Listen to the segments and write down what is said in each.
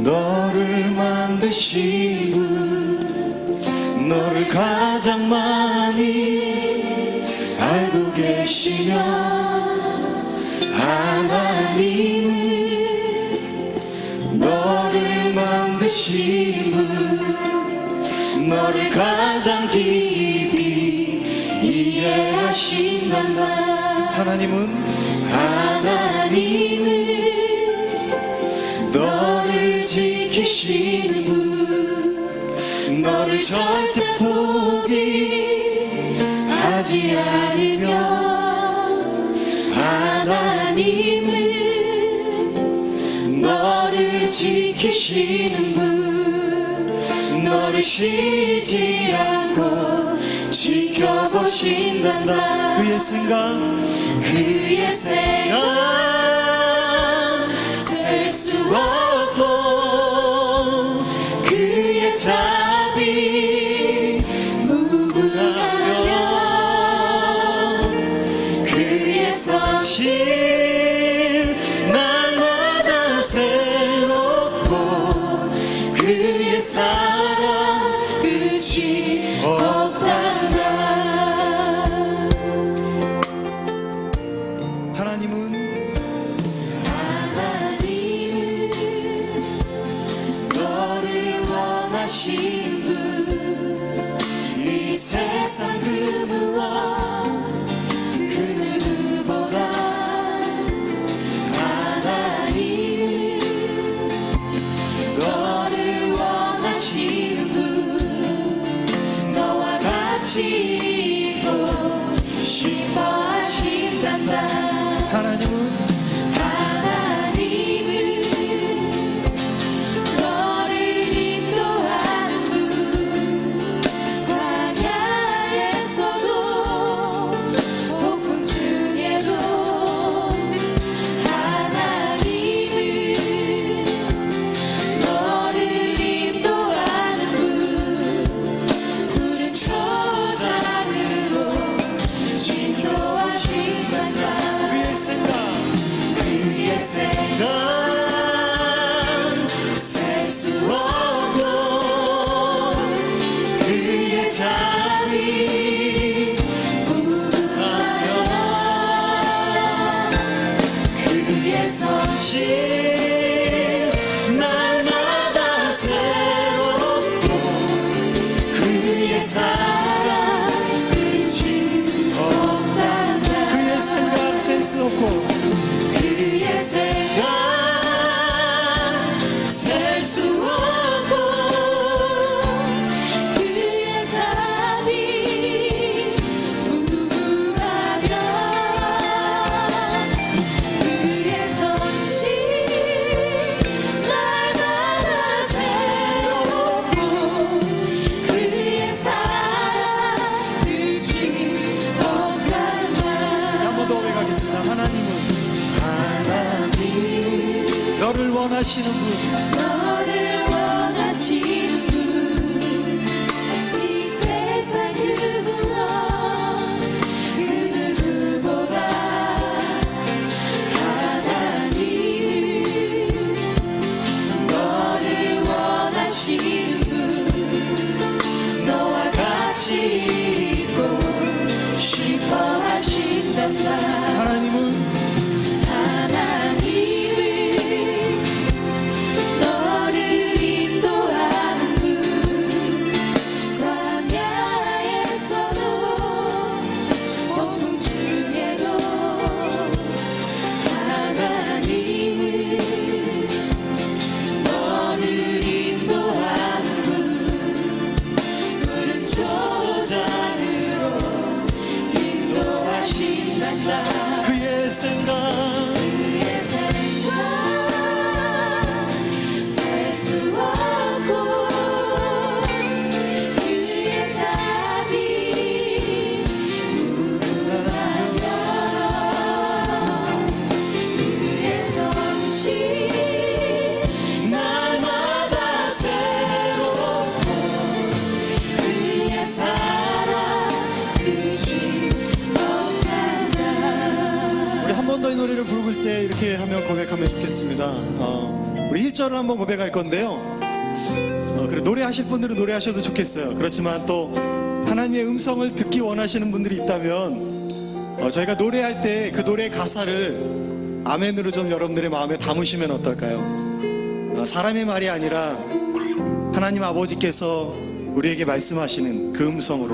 너를 만드신 분, 너를 가장 많이 알고 계시며 하나님은 너를 만드신 분, 너를 가장 깊이 이해하신단다. 하나님은 너를 지키시는 분, 너를 절대 포기하지 않으며 하나님은 너를 지키시는 분, 너를 쉬지 않고 지켜보신단다. 그의 생각 셀 수 없고 그의 답이 무궁하며 그의 선실 날마다 새롭고 그의 사랑 끝이 없단다. 하나님은 너를 원하신 분, 이 세상 그 무엇 그 누구보다 하나님은 너를 원하시는 분, 너와 같이 있고 싶어 하신단다. 하나님은 너를 인도하는 분, 광야에서도 폭풍 중에도 하나님은 너를 인도하는 분, 푸른 초장으로 인도하신단다. 그의 생각 셀 수 없고 그의 답이 무궁하며 그의 선실 날마다 새롭고 그의 사랑 끝이 없단다. 그의 생각 셀 수 없고 그의 생각 셀 수 없고 그의 답이 무궁하며 그의 선실 날마다 새롭고 그의 사랑 끝이 없단다. 한 번 더 고백하겠습니다. 하나님은 너를 원하시는 분, 너를 원하시는 분, 이 세상 그 무엇 그 누구보다 하나님은 너를 원하시는 분, 너와 같이 있고 싶어 하신단다. 하나님은 너를 인도하는 분, 광야에서도 폭풍 중에도 하나님은 너를 인도하는 분, 푸른 초장으로 인도하신단다. 그의 생각 셀 수 없고 그의 답이 무궁하며 그의 선실 날마다 새롭고 그의 사랑 끝이 없단다. 우리 한 번 더 이 노래를 부를 때 이렇게 하며 고백하면 좋겠습니다. 우리 우리 1절을 한번 고백할 건데요. 그래, 노래하실 분들은 노래하셔도 좋겠어요. 그렇지만 또 하나님의 음성을 듣기 원하시는 분들이 있다면 저희가 노래할 때 그 노래 가사를 아멘으로 좀 여러분들의 마음에 담으시면 어떨까요? 사람의 말이 아니라 하나님 아버지께서 우리에게 말씀하시는 그 음성으로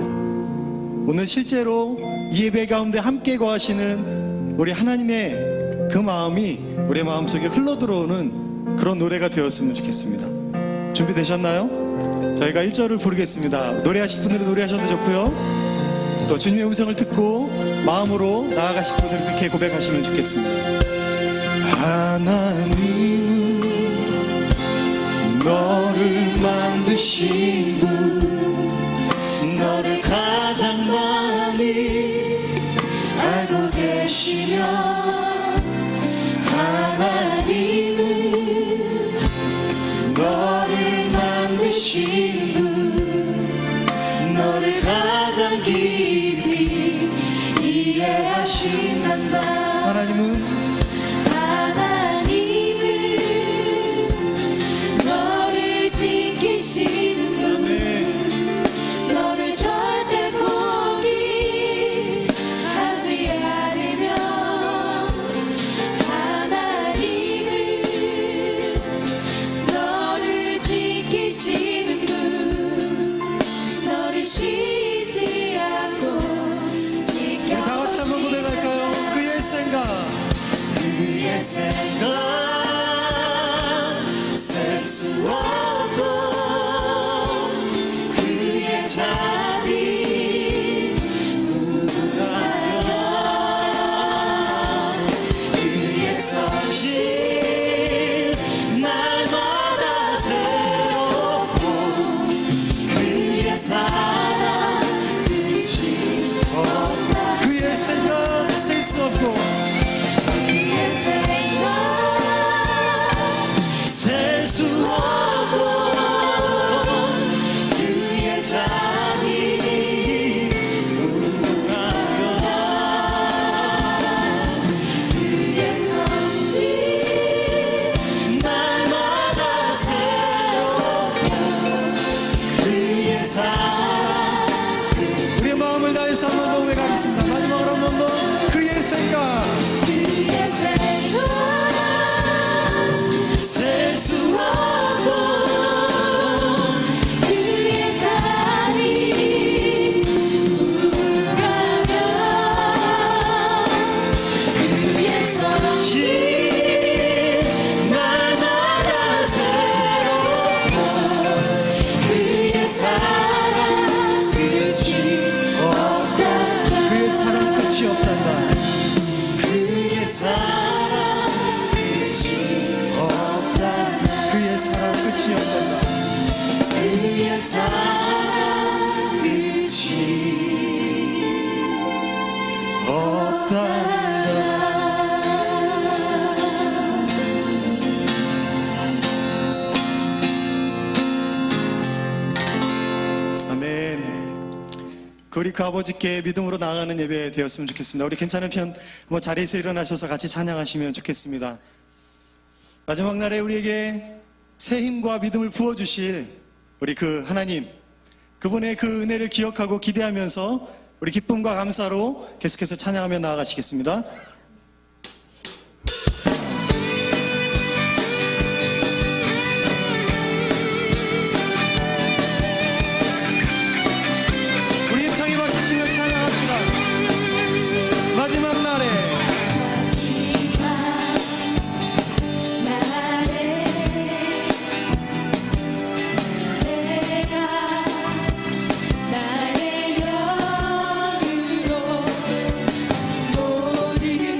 오늘 실제로 이 예배 가운데 함께 거하시는 우리 하나님의 그 마음이 우리의 마음속에 흘러들어오는 그런 노래가 되었으면 좋겠습니다. 준비되셨나요? 저희가 1절을 부르겠습니다. 노래하실 분들은 노래하셔도 좋고요, 또 주님의 음성을 듣고 마음으로 나아가실 분들은 그렇게 고백하시면 좋겠습니다. 하나님은 너를 만드신 분, 너를 가장 많이 알고 계시며, 하나님은 너를 만드신 분, 너를 가장 깊이 이해하신단다. 하나님은 지키시는 분, 너를 절대 포기하지 않으며, 하나님은 너를 지키시는 분, 너를 쉬지 않고 지켜주시는. 다 같이 한번 고백할까요? 그의 생각, 그의 생각 셀 수 없고, 그의 자비 무궁하며, 그의 선실 날마다 새롭고, 그의 사랑 끝이 없다. 그의 생각 셀 수 없고, 그의 생각 셀 수 없고, 그의 자비 무궁하며, 그의 성실 날마다 새롭고, 그의 사랑. 우리의 마음을 다해서 한 번 더 고백하겠습니다. 마지막으로 한 번 더. 그의 생각 그의 생각 셀 수 없고, 그의 자비 무궁하며, 그의 성실 날마다 새롭고, 그의 사랑 끝이 없다. 그의 사랑 끝이 없단다. 그의 사랑 끝이 없단다. 그의 사랑 끝이 없단다. 그의 사랑 끝이 없단다. 아멘. 우리 그 아버지께 믿음으로 나아가는 예배 되었으면 좋겠습니다. 우리 괜찮은 편 한번 자리에서 일어나셔서 같이 찬양하시면 좋겠습니다. 마지막 날에 우리에게 새 힘과 믿음을 부어주실 우리 그 하나님, 그분의 그 은혜를 기억하고 기대하면서 우리 기쁨과 감사로 계속해서 찬양하며 나아가시겠습니다. 우리 힘차게 박수치며 찬양합시다. 마지막 날에 나의 영으로 모든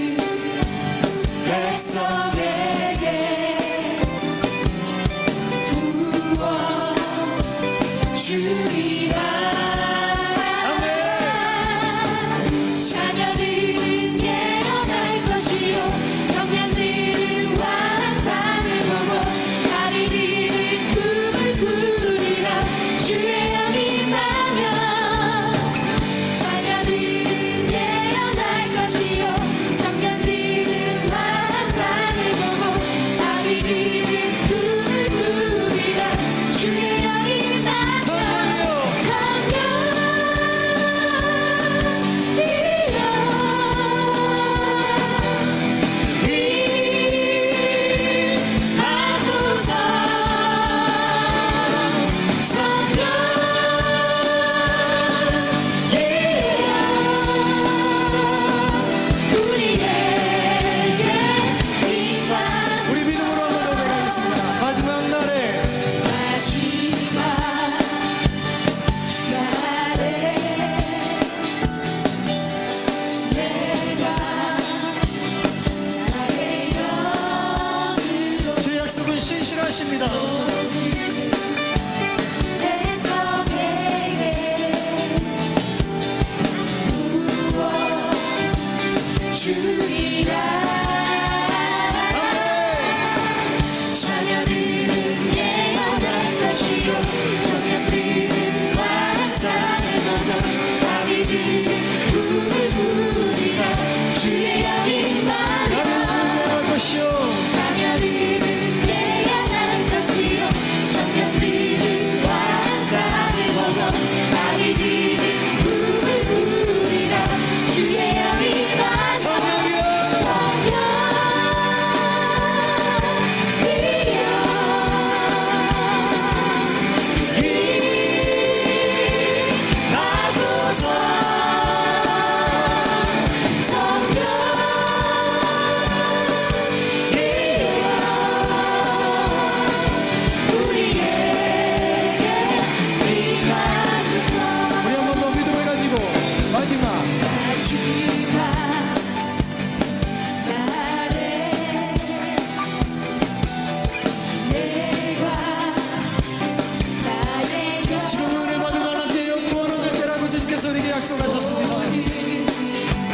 약속하셨습니다.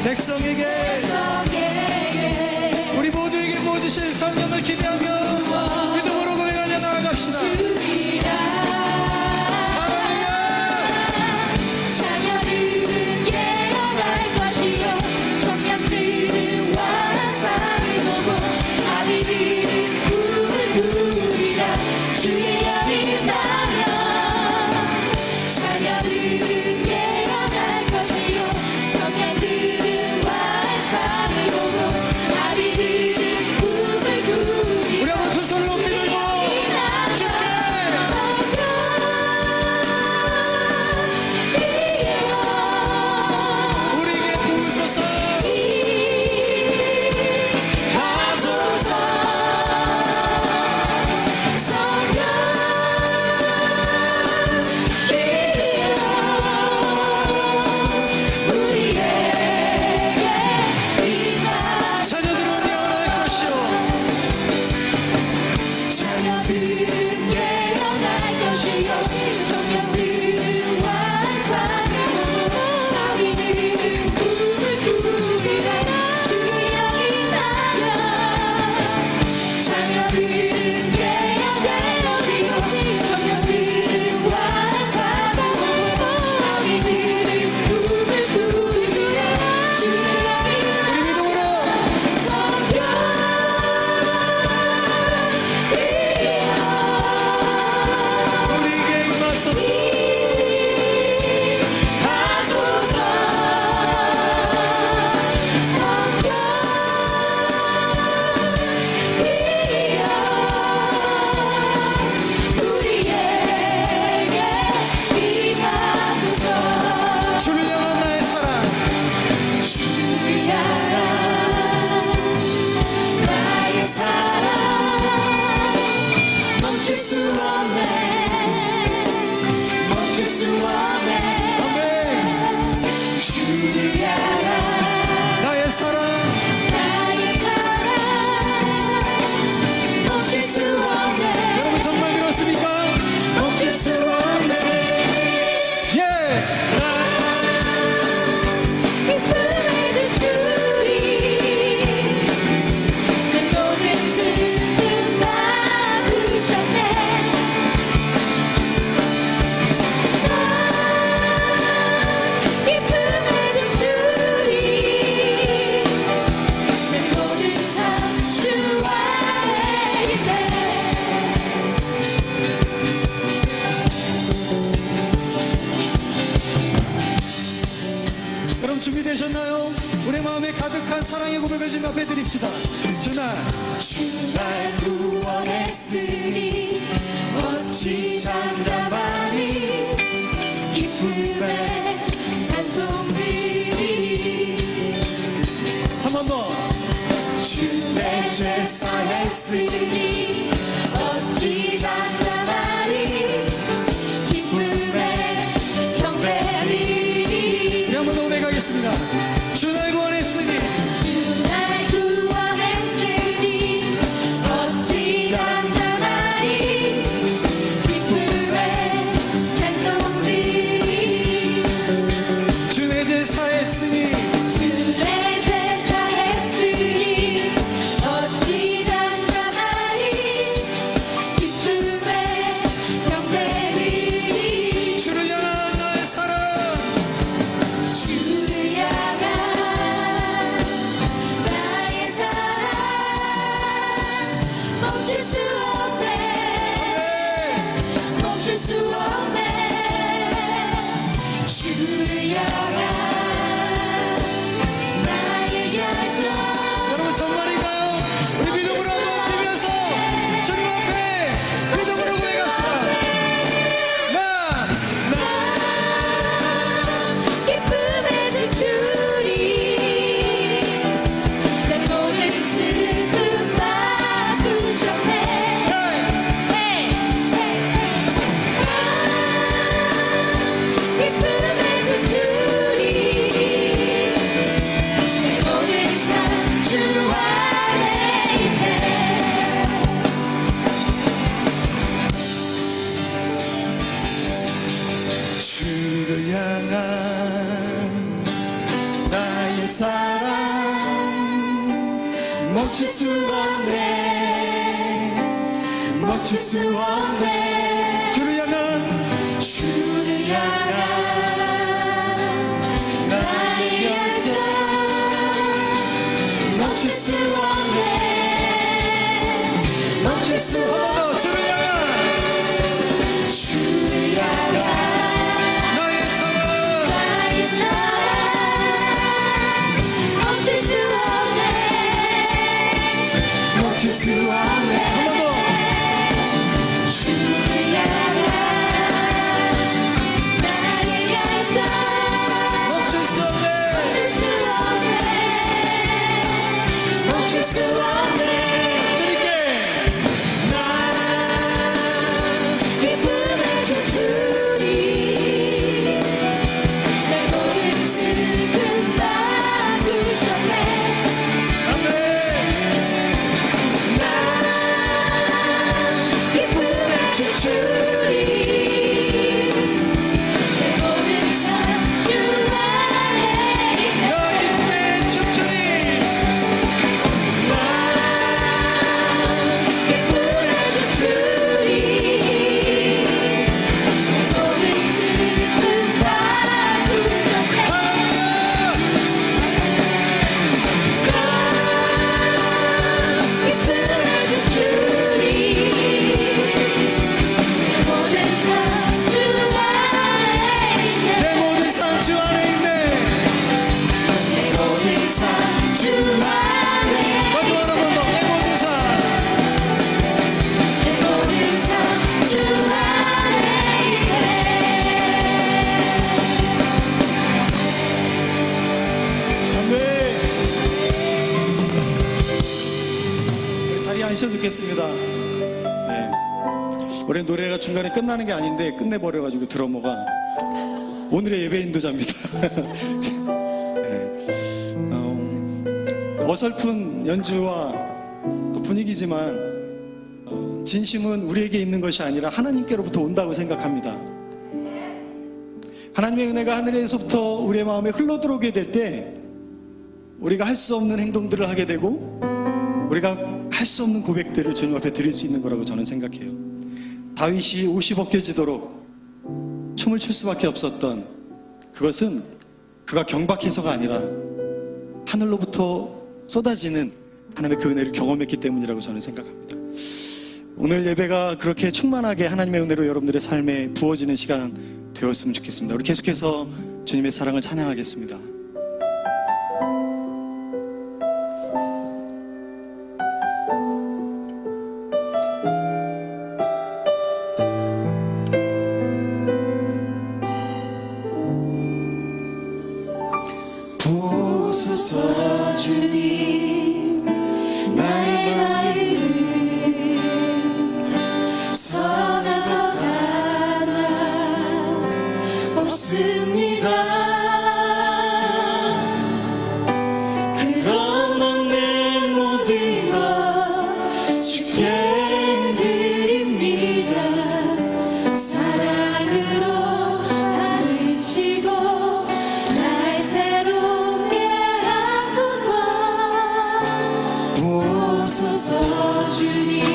백성에게 우리 모두에게 부어주실 성령을 기대하며 믿음으로 고백하며 나아갑시다. 할렐루야. 자녀들은 예언할 것이요 청년들은 환상을 보고 아비들은 꿈을 꾸리라. 주의 영이 임하면 자녀들은 예언할 것이요 청년들은 환상을 보고 아비들은 꿈을 꾸리라. 우리 한번 두 손을 높이 들고 주께 우리에게 부으소서. 자녀들은 예언할 것이요 자녀들은 예언할 것이요 청년들은 환상을 보고 아비들은 꿈을 꾸리라. 주의 영이 임하면 자녀들은 예언할 것이요 청년들은 환상을 보고 아비들은 꿈을 꾸리라. 주의 영이 우리 믿음으로 우리에게 임하소서. 주를 향한 나의 사랑 나의 사랑 멈출 수 없네. 멈출 수 없네. 아멘. 주를 향한 나의 사랑 나의 사랑 멈출 수 없네. 여러분 정말 그렇습니까? 멈출 수 없네. 예. 기쁨의 주주리 내 모든 슬픔 바꾸셨네. 기쁨의 주주리 내 모든 삶 주 안에 있네. 여러분 준비되셨나요? 우리 마음에 가득한 사랑의 고백을 주님 앞에 드립시다. 주날 주날 구원했으니 어찌 잠잠하니. 기쁨의 찬송들이 한 번 더. 주의 죄 사했으니 어찌 잠잠하니. 기쁨의 경배들이 우리 한 번 더 고백하겠습니다. 주날 구원했으니 주날 구원했으니 어찌 잠잠하니. 기쁨의 찬송들이 주내 죄 사했으니 주의 죄 사했으니 어찌 잠잠하니. 멈출 수 없네 멈출 수 없네 주를 향한 나의 열정 멈출 수 없네 멈출 수 한 번 더 주를 향한 나의 사랑 멈출 수 없네 멈출 수 없네 한 번 더 주를 향한 나의 열정 멈출 수 없네 멈출 수 없네 주님께 나 기쁨의 춤추리 내 모든 슬픔 바꾸셨네 아멘 나 기쁨의 춤추리 내 모든 삶 주 안에 있네 나 기쁨의 춤추니 나 기쁨의 춤추리 내 모든 슬픔 바꾸셨네 기쁨의 춤추리 내 모든 삶 주 안에 있네 내 모든 삶 주 안에 있네 내 모든 삶 주 안에 마지막 한 번 더 내 모든 삶 내 모든 삶 주 안에 있네 아멘 자리에 앉으셔도 좋겠습니다 네. 우리 노래가 중간에 끝나는 게 아닌데 끝내버려가지고 드러머가 오늘의 예배 인도자입니다 네. 어설픈 연주와 또 분위기지만 진심은 우리에게 있는 것이 아니라 하나님께로부터 온다고 생각합니다. 하나님의 은혜가 하늘에서부터 우리의 마음에 흘러들어오게 될 때 우리가 할 수 없는 행동들을 하게 되고 우리가 할 수 없는 고백들을 주님 앞에 드릴 수 있는 거라고 저는 생각해요. 다윗이 옷이 벗겨지도록 춤을 출 수밖에 없었던 그것은 그가 경박해서가 아니라 하늘로부터 쏟아지는 하나님의 그 은혜를 경험했기 때문이라고 저는 생각합니다. 오늘 예배가 그렇게 충만하게 하나님의 은혜로 여러분들의 삶에 부어지는 시간 되었으면 좋겠습니다. 우리 계속해서 주님의 사랑을 찬양하겠습니다. 보소서 주님 나의 마음을 선한 것 하나 없습니다. 그러나 내 모든 것 주께 드립니다. 사랑으로 안으시고 날 새롭게 하소서. 보소서 주님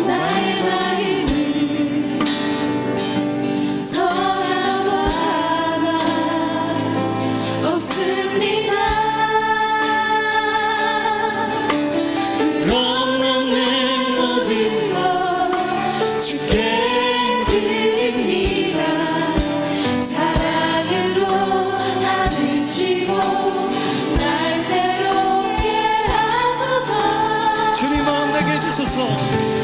나의 마음을 선한 것 하나 없습니다. 그러나 내 모든 것 주께 드립니다. 사랑으로 안으시고 날 새롭게 하소서. 주님 마음 내게 주소서.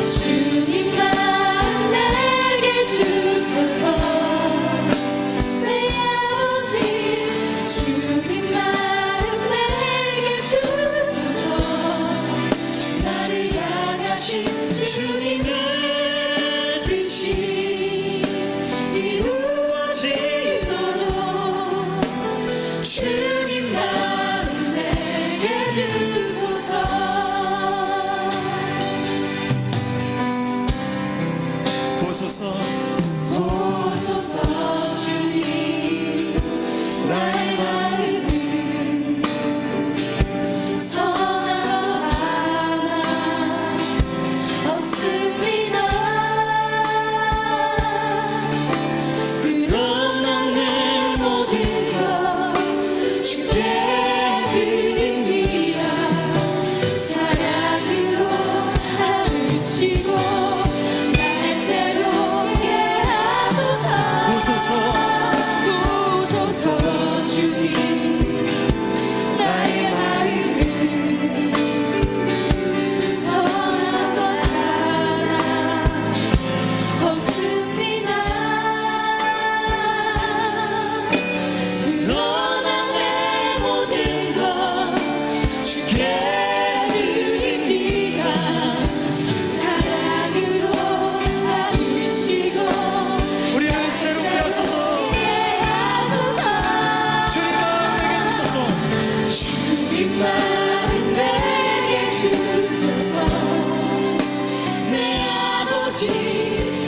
주님 마음 내게 주소서. 내 아버지 주님 마음 내게 주소서. 나를 향하신 주님의 뜻이 이루어지도록 주님 마음 내게 주소서. 보소서. 보소서 주님 나의 마음을 선한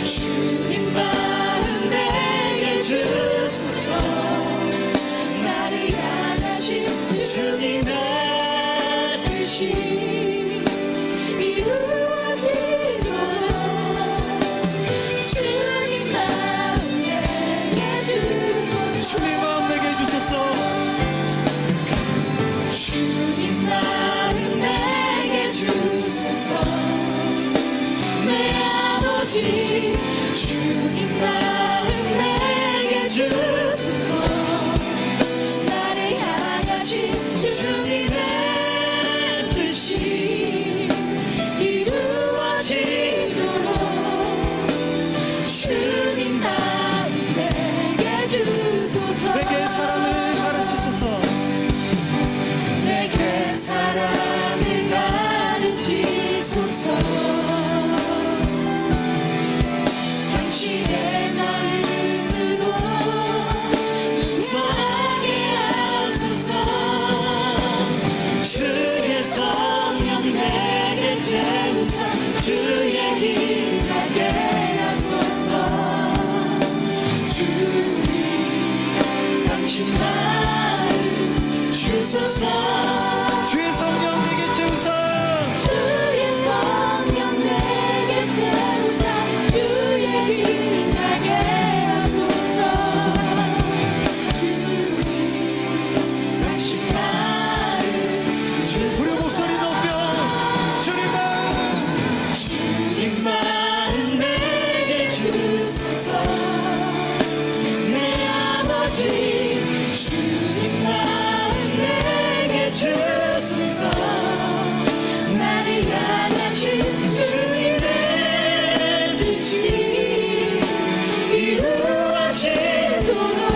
주님 마음 내게 주소서. 나를 향하신 주님의 뜻이 이루어지도록 주님 마음 내게 주소서. 주님 마음 내게 주소서. 주님 마음 내게 주소서. 내 아버지 주님 마음 내게 주소서. 나를 향하신 주님의 뜻이 이루어지도록 주님 마음 내게 주소서. 내게 사랑을 가르치소서. 내게 사랑을 가르치소서. 당신의 마음으로 사랑하게 하소서. 주의 성령 내게 채우사 주의 길 가게 하소서. 주님 당신 마음 주소서. 주의 성령 내게 채우사. 주의 성령 내게 채우사 주의 길 가게 하소서. 주님 당신 마음 우리 목소리 높여. 주님 마음. 주님 마음 내게 주소서. 내 아버지 주님 마음 내게 주소서. 나를 향하신 주님의 뜻이 이루어지도록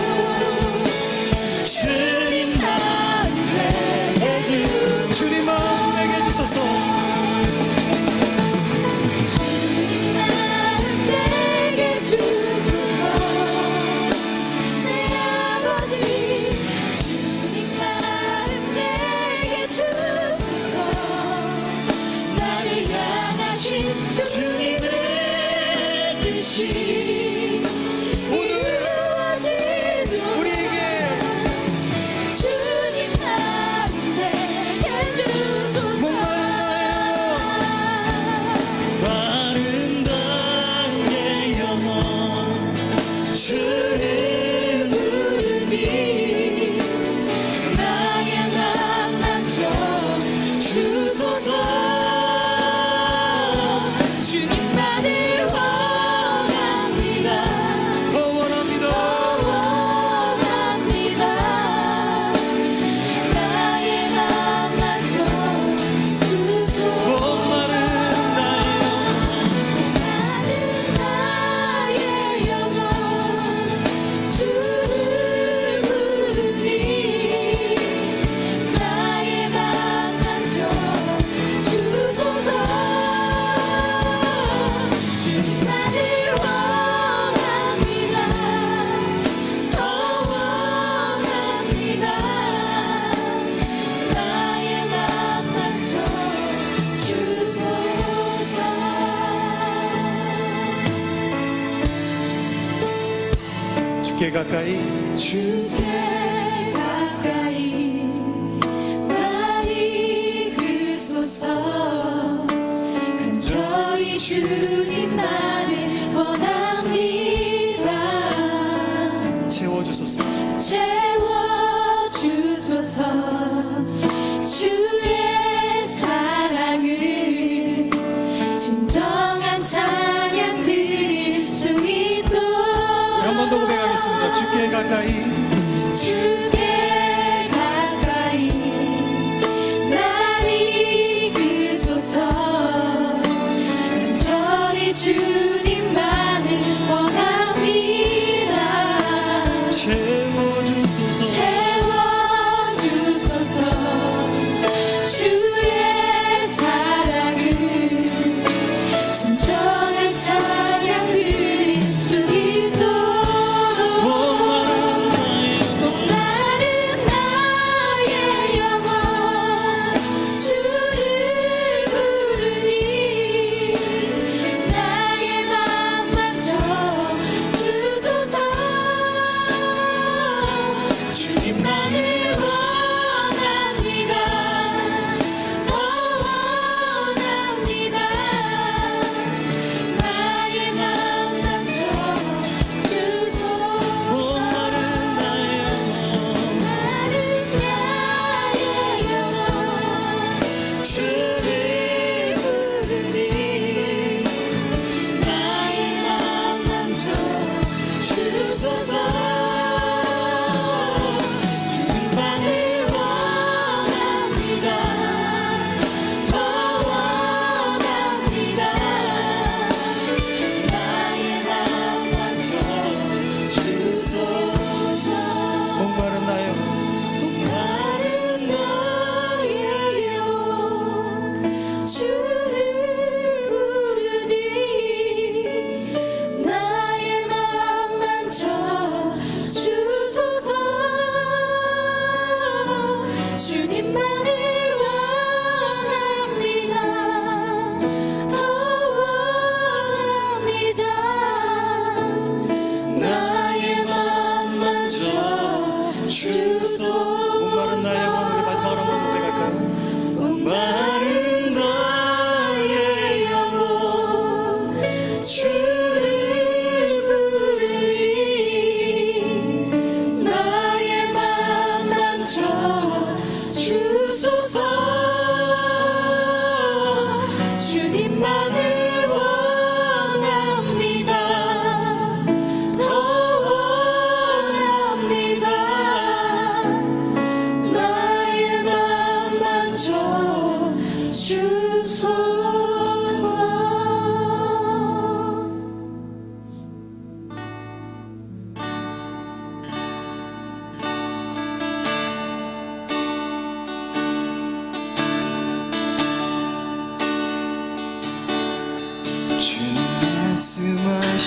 주님 마음 내게 주소서. 주님 마음 내게 주소서. 주님 마음 내게 주소서. 내 아버지 주님 마음 내게 주소서. 나를 향하신 주님의 뜻이 이루어지도록 우리에게 주님 마음 내게 주소서. 목마른 나의 영혼 주를 부르니 나의 맘 만져 주소서. 주님만을 원합니다. 더 원합니다. 원합니다. 나의 맘 만져 주소서. 목마른 나의 영혼 주를 부르니 나의 맘 만져 주소서. 주님만을 원합니다. 더 원합니다. 나의 맘 만져 주소서. 주께 가까이. 주께 가까이 날 이끌소서. 간절히 주님만을 원합니다. 채워주소서. 채워주소서. 주의 사랑을 진정한 찬양 드릴 수 있도록 한 번 더 고백하겠습니다. 주께 가까이. 주께 가까이 날 이끌소서. 간절히 주님만을 원합니다. 채워주소서. 채워주소서. 주의 사랑을 진정한 찬양 드릴 수 있도록 목마른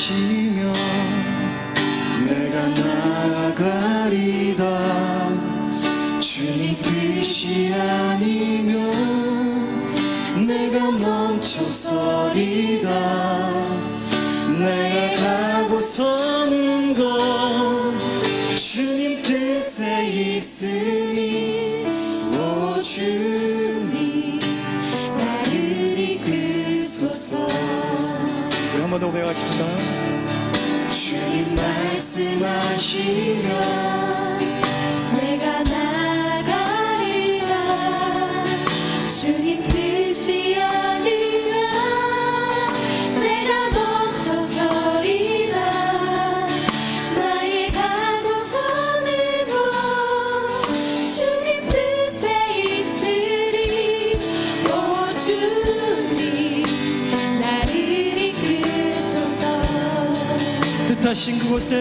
말씀하시며 내가 나아가리다. 주님 뜻이 아니면 내가 멈춰서리다. 내가 가고서는 곳 주님 뜻에 있으니 오 주님 나를 이끄소서. 우리 한 번 더 고백합시다. 주님 말씀하시며 내가 나가리라. 주님 뜻이 아니면 내가 멈춰서리라. 나의 가고서는 곳 주님 뜻에 있으리. 오 주님 나를 이끄소서. 뜻하신 그곳에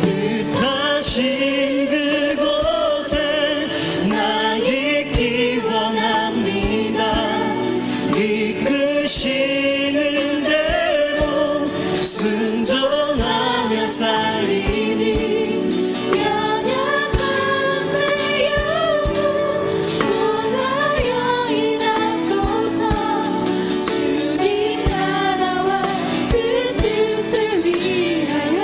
뜻하신 그곳에 나 있기 원합니다. 이끄시는 대로 순종하며 살리니 연약한 내 영혼 원하여 일하소서. 주님 나라와 그 뜻을 위하여.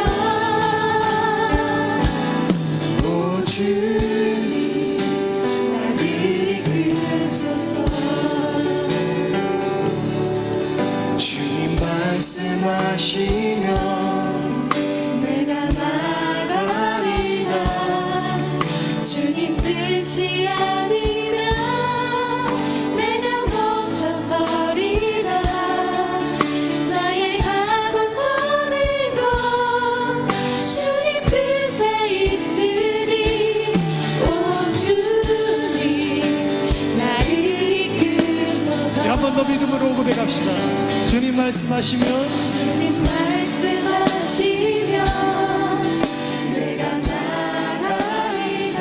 오 주님 나를 이끄소서. 주님 말씀하시며 내가 나가리라. 주님 뜻이 아니면 내가 멈춰서리라. 나의 가고서는 곳 주님 뜻에 있으리. 오 주님 나를 이끄소서. 한 번 더 믿음으로 고백합시다. 주님 말씀하시며 주님 말씀하시며 내가 나가리라.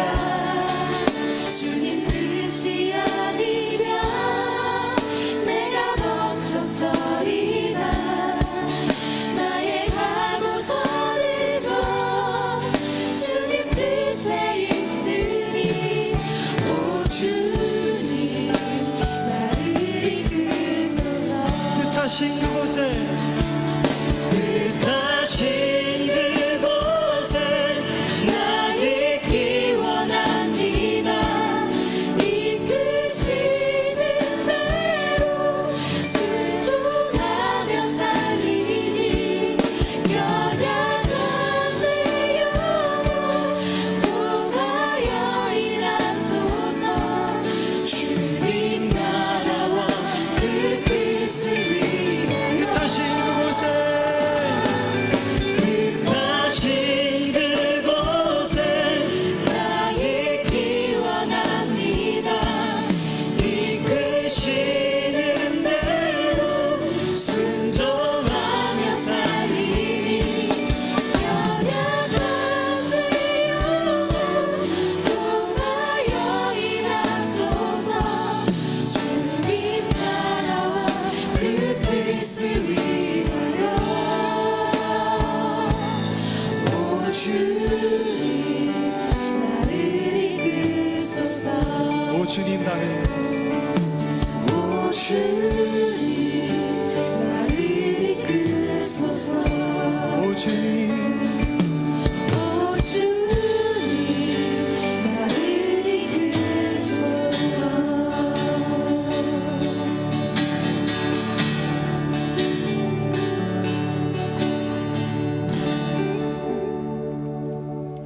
주님 뜻이 아니면 내가 멈춰서리라. 나의 가고서는 곳 주님 뜻에 있으니. 오 주님 나를 이끄소서. 뜻하신 그곳에 뜻하신 그곳에 나 있기 원합니다. 이끄시는 대로 순종하며 살리니 연약한 내 영혼 통하여 일하소서. 주님 나라와 그 뜻을 위하여. 뜻하신 그곳에 뜻하신 그곳에 나 있기 원합니다. 이끄시는 대로 순종하며 살리니 연약한 내 영혼 통하여 일하소서. 주님 나라와 그 뜻을 위하여. 오 주님 나를 이끄소서. 오 주님 나를 이끄소서. 오 주님 나를 이끄소서. 오 주님 오 주님 나를 이끄소서.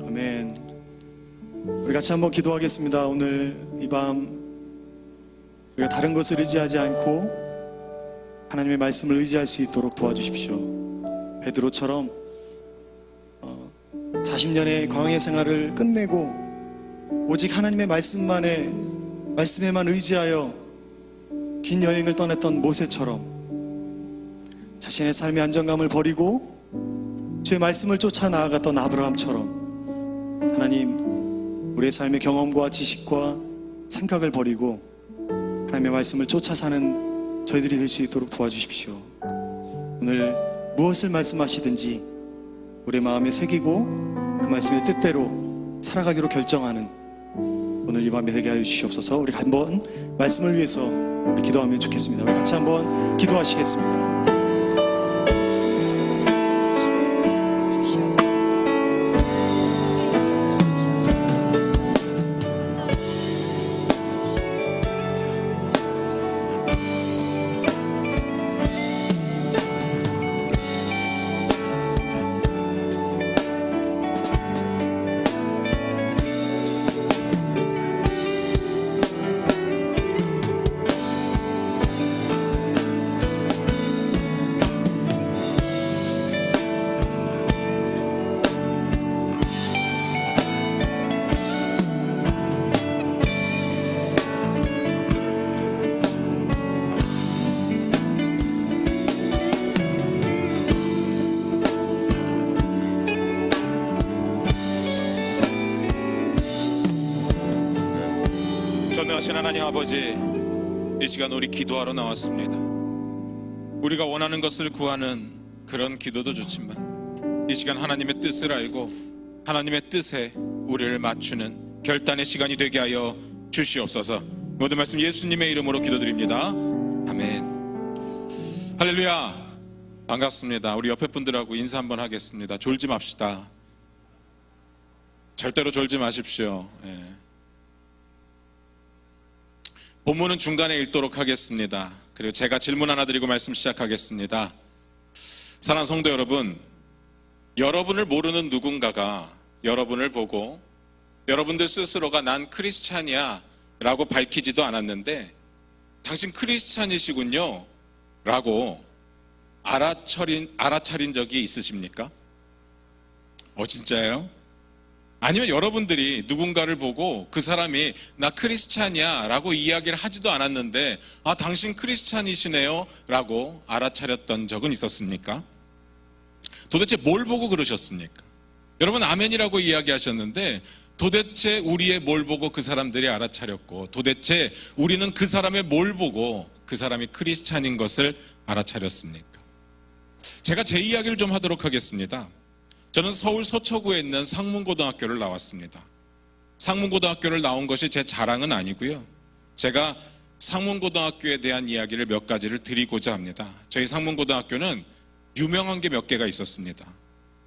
아멘. 우리 같이 한번 기도하겠습니다. 오늘 이 밤 우리가 다른 것을 의지하지 않고 하나님의 말씀을 의지할 수 있도록 도와주십시오. 베드로처럼 40년의 광야 생활을 끝내고 오직 하나님의 말씀에만 의지하여 긴 여행을 떠났던 모세처럼 자신의 삶의 안정감을 버리고 주의 말씀을 쫓아 나아갔던 아브라함처럼 하나님, 우리의 삶의 경험과 지식과 생각을 버리고 하나님의 말씀을 쫓아 사는 저희들이 될 수 있도록 도와주십시오. 오늘 무엇을 말씀하시든지 우리 마음에 새기고 그 말씀의 뜻대로 살아가기로 결정하는 오늘 이 밤에 되게 하여 주시옵소서. 우리 한번 말씀을 위해서 우리 기도하면 좋겠습니다. 우리 같이 한번 기도하시겠습니다. 전능하신 하나님 아버지, 이 시간 우리 기도하러 나왔습니다. 우리가 원하는 것을 구하는 그런 기도도 좋지만 이 시간 하나님의 뜻을 알고 하나님의 뜻에 우리를 맞추는 결단의 시간이 되게 하여 주시옵소서. 모든 말씀 예수님의 이름으로 기도드립니다. 아멘. 할렐루야. 반갑습니다. 우리 옆에 분들하고 인사 한번 하겠습니다. 졸지 맙시다. 절대로 졸지 마십시오. 본문은 중간에 읽도록 하겠습니다. 그리고 제가 질문 하나 드리고 말씀 시작하겠습니다. 사랑하는 성도 여러분, 여러분을 모르는 누군가가 여러분을 보고 여러분들 스스로가 난 크리스찬이야 라고 밝히지도 않았는데 당신 크리스찬이시군요 라고 알아차린 적이 있으십니까? 진짜요? 아니면 여러분들이 누군가를 보고 그 사람이 나 크리스찬이야 라고 이야기를 하지도 않았는데 당신 크리스찬이시네요 라고 알아차렸던 적은 있었습니까? 도대체 뭘 보고 그러셨습니까? 여러분 아멘이라고 이야기하셨는데 도대체 우리의 뭘 보고 그 사람들이 알아차렸고 도대체 우리는 그 사람의 뭘 보고 그 사람이 크리스찬인 것을 알아차렸습니까? 제가 제 이야기를 좀 하도록 하겠습니다. 저는 서울 서초구에 있는 상문고등학교를 나왔습니다. 상문고등학교를 나온 것이 제 자랑은 아니고요. 제가 상문고등학교에 대한 이야기를 몇 가지를 드리고자 합니다. 저희 상문고등학교는 유명한 게 몇 개가 있었습니다.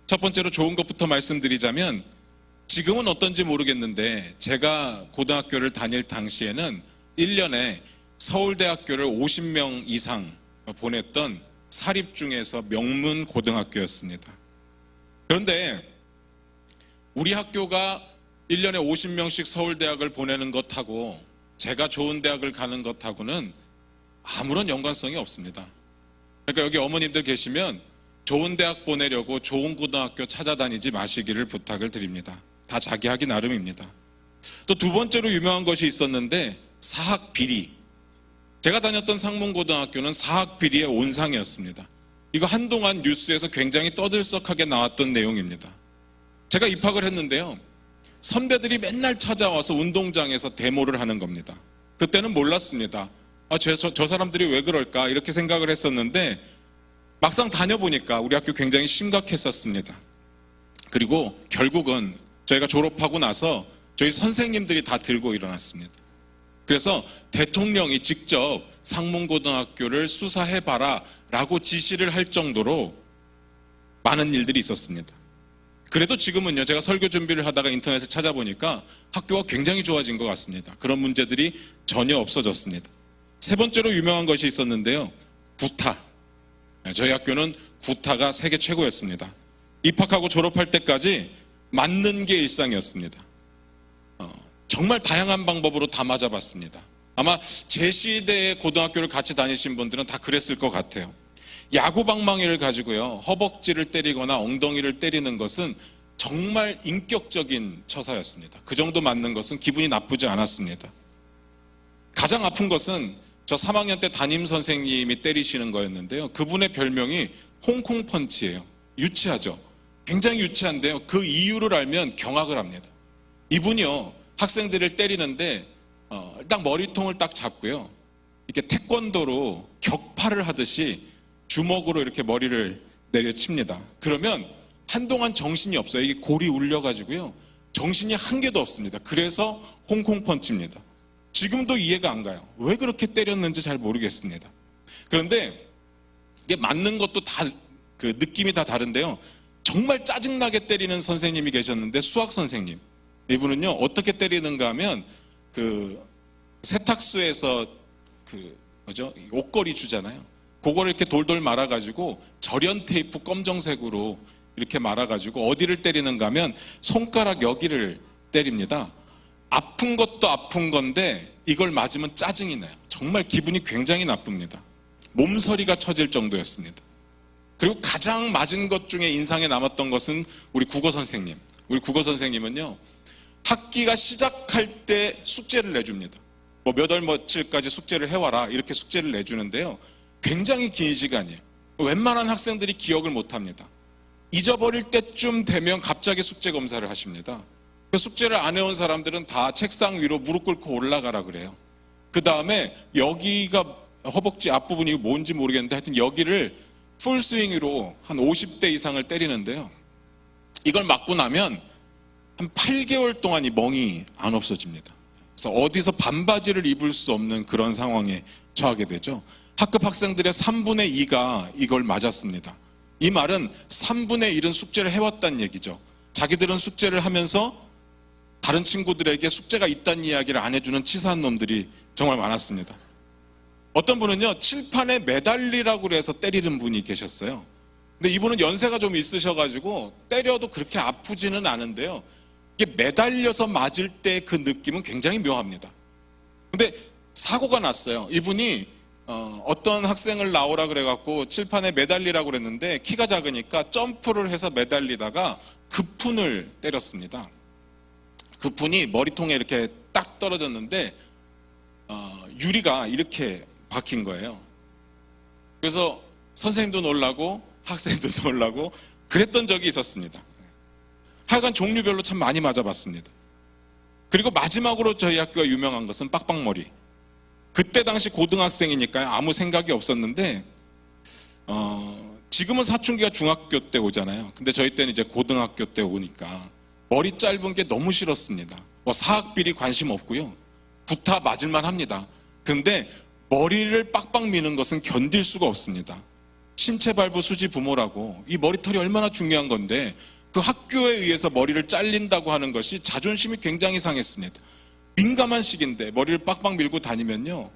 첫 번째로 좋은 것부터 말씀드리자면 지금은 어떤지 모르겠는데 제가 고등학교를 다닐 당시에는 1년에 서울대학교를 50명 이상 보냈던 사립 중에서 명문 고등학교였습니다. 그런데 우리 학교가 1년에 50명씩 서울대학을 보내는 것하고 제가 좋은 대학을 가는 것하고는 아무런 연관성이 없습니다. 그러니까 여기 어머님들 계시면 좋은 대학 보내려고 좋은 고등학교 찾아다니지 마시기를 부탁을 드립니다. 다 자기 하기 나름입니다. 또 두 번째로 유명한 것이 있었는데 사학 비리. 제가 다녔던 상문고등학교는 사학 비리의 온상이었습니다. 이거 한동안 뉴스에서 굉장히 떠들썩하게 나왔던 내용입니다. 제가 입학을 했는데요. 선배들이 맨날 찾아와서 운동장에서 데모를 하는 겁니다. 그때는 몰랐습니다. 저 사람들이 왜 그럴까 이렇게 생각을 했었는데 막상 다녀보니까 우리 학교 굉장히 심각했었습니다. 그리고 결국은 저희가 졸업하고 나서 저희 선생님들이 다 들고 일어났습니다. 그래서 대통령이 직접 상문고등학교를 수사해봐라 라고 지시를 할 정도로 많은 일들이 있었습니다. 그래도 지금은요, 제가 설교 준비를 하다가 인터넷을 찾아보니까 학교가 굉장히 좋아진 것 같습니다. 그런 문제들이 전혀 없어졌습니다. 세 번째로 유명한 것이 있었는데요, 구타. 저희 학교는 구타가 세계 최고였습니다. 입학하고 졸업할 때까지 맞는 게 일상이었습니다. 정말 다양한 방법으로 다 맞아봤습니다. 아마 제 시대의 고등학교를 같이 다니신 분들은 다 그랬을 것 같아요. 야구방망이를 가지고요, 허벅지를 때리거나 엉덩이를 때리는 것은 정말 인격적인 처사였습니다. 그 정도 맞는 것은 기분이 나쁘지 않았습니다. 가장 아픈 것은 저 3학년 때 담임 선생님이 때리시는 거였는데요. 그분의 별명이 홍콩 펀치예요. 유치하죠. 굉장히 유치한데요. 그 이유를 알면 경악을 합니다. 이분이요, 학생들을 때리는데 딱 머리통을 딱 잡고요, 이렇게 태권도로 격파를 하듯이 주먹으로 이렇게 머리를 내려칩니다. 그러면 한동안 정신이 없어요. 이게 골이 울려가지고요. 정신이 한 개도 없습니다. 그래서 홍콩 펀치입니다. 지금도 이해가 안 가요. 왜 그렇게 때렸는지 잘 모르겠습니다. 그런데 이게 맞는 것도 다 그 느낌이 다 다른데요. 정말 짜증나게 때리는 선생님이 계셨는데 수학 선생님. 이분은요 어떻게 때리는가 하면 그 세탁소에서 그 뭐죠 옷걸이 주잖아요. 그거를 이렇게 돌돌 말아가지고 절연 테이프 검정색으로 이렇게 말아가지고 어디를 때리는가 하면 손가락 여기를 때립니다. 아픈 것도 아픈 건데 이걸 맞으면 짜증이 나요. 정말 기분이 굉장히 나쁩니다. 몸서리가 쳐질 정도였습니다. 그리고 가장 맞은 것 중에 인상에 남았던 것은 우리 국어 선생님. 우리 국어 선생님은요 학기가 시작할 때 숙제를 내줍니다. 뭐 몇 월 며칠까지 숙제를 해와라 이렇게 숙제를 내주는데요. 굉장히 긴 시간이에요. 웬만한 학생들이 기억을 못합니다. 잊어버릴 때쯤 되면 갑자기 숙제 검사를 하십니다. 그 숙제를 안 해온 사람들은 다 책상 위로 무릎 꿇고 올라가라 그래요. 그 다음에 여기가 허벅지 앞부분이 뭔지 모르겠는데 하여튼 여기를 풀스윙으로 한 50대 이상을 때리는데요. 이걸 맞고 나면 한 8개월 동안 이 멍이 안 없어집니다. 그래서 어디서 반바지를 입을 수 없는 그런 상황에 처하게 되죠. 학급 학생들의 3분의 2가 이걸 맞았습니다. 이 말은 3분의 1은 숙제를 해왔다는 얘기죠. 자기들은 숙제를 하면서 다른 친구들에게 숙제가 있다는 이야기를 안 해주는 치사한 놈들이 정말 많았습니다. 어떤 분은요 칠판에 매달리라고 해서 때리는 분이 계셨어요. 근데 이분은 연세가 좀 있으셔가지고 때려도 그렇게 아프지는 않은데요. 이게 매달려서 맞을 때 그 느낌은 굉장히 묘합니다. 근데 사고가 났어요. 이분이 어떤 학생을 나오라 그래갖고 칠판에 매달리라고 그랬는데 키가 작으니까 점프를 해서 매달리다가 급푼을 때렸습니다. 급푼이 머리통에 이렇게 딱 떨어졌는데 유리가 이렇게 박힌 거예요. 그래서 선생님도 놀라고 학생도 놀라고 그랬던 적이 있었습니다. 하여간 종류별로 참 많이 맞아봤습니다. 그리고 마지막으로 저희 학교가 유명한 것은 빡빡머리. 그때 당시 고등학생이니까요 아무 생각이 없었는데 지금은 사춘기가 중학교 때 오잖아요. 근데 저희 때는 이제 고등학교 때 오니까 머리 짧은 게 너무 싫었습니다. 뭐 사학비리 관심 없고요. 구타 맞을만 합니다. 근데 머리를 빡빡 미는 것은 견딜 수가 없습니다. 신체 발부 수지 부모라고 이 머리털이 얼마나 중요한 건데 그 학교에 의해서 머리를 잘린다고 하는 것이 자존심이 굉장히 상했습니다. 민감한 시기인데 머리를 빡빡 밀고 다니면요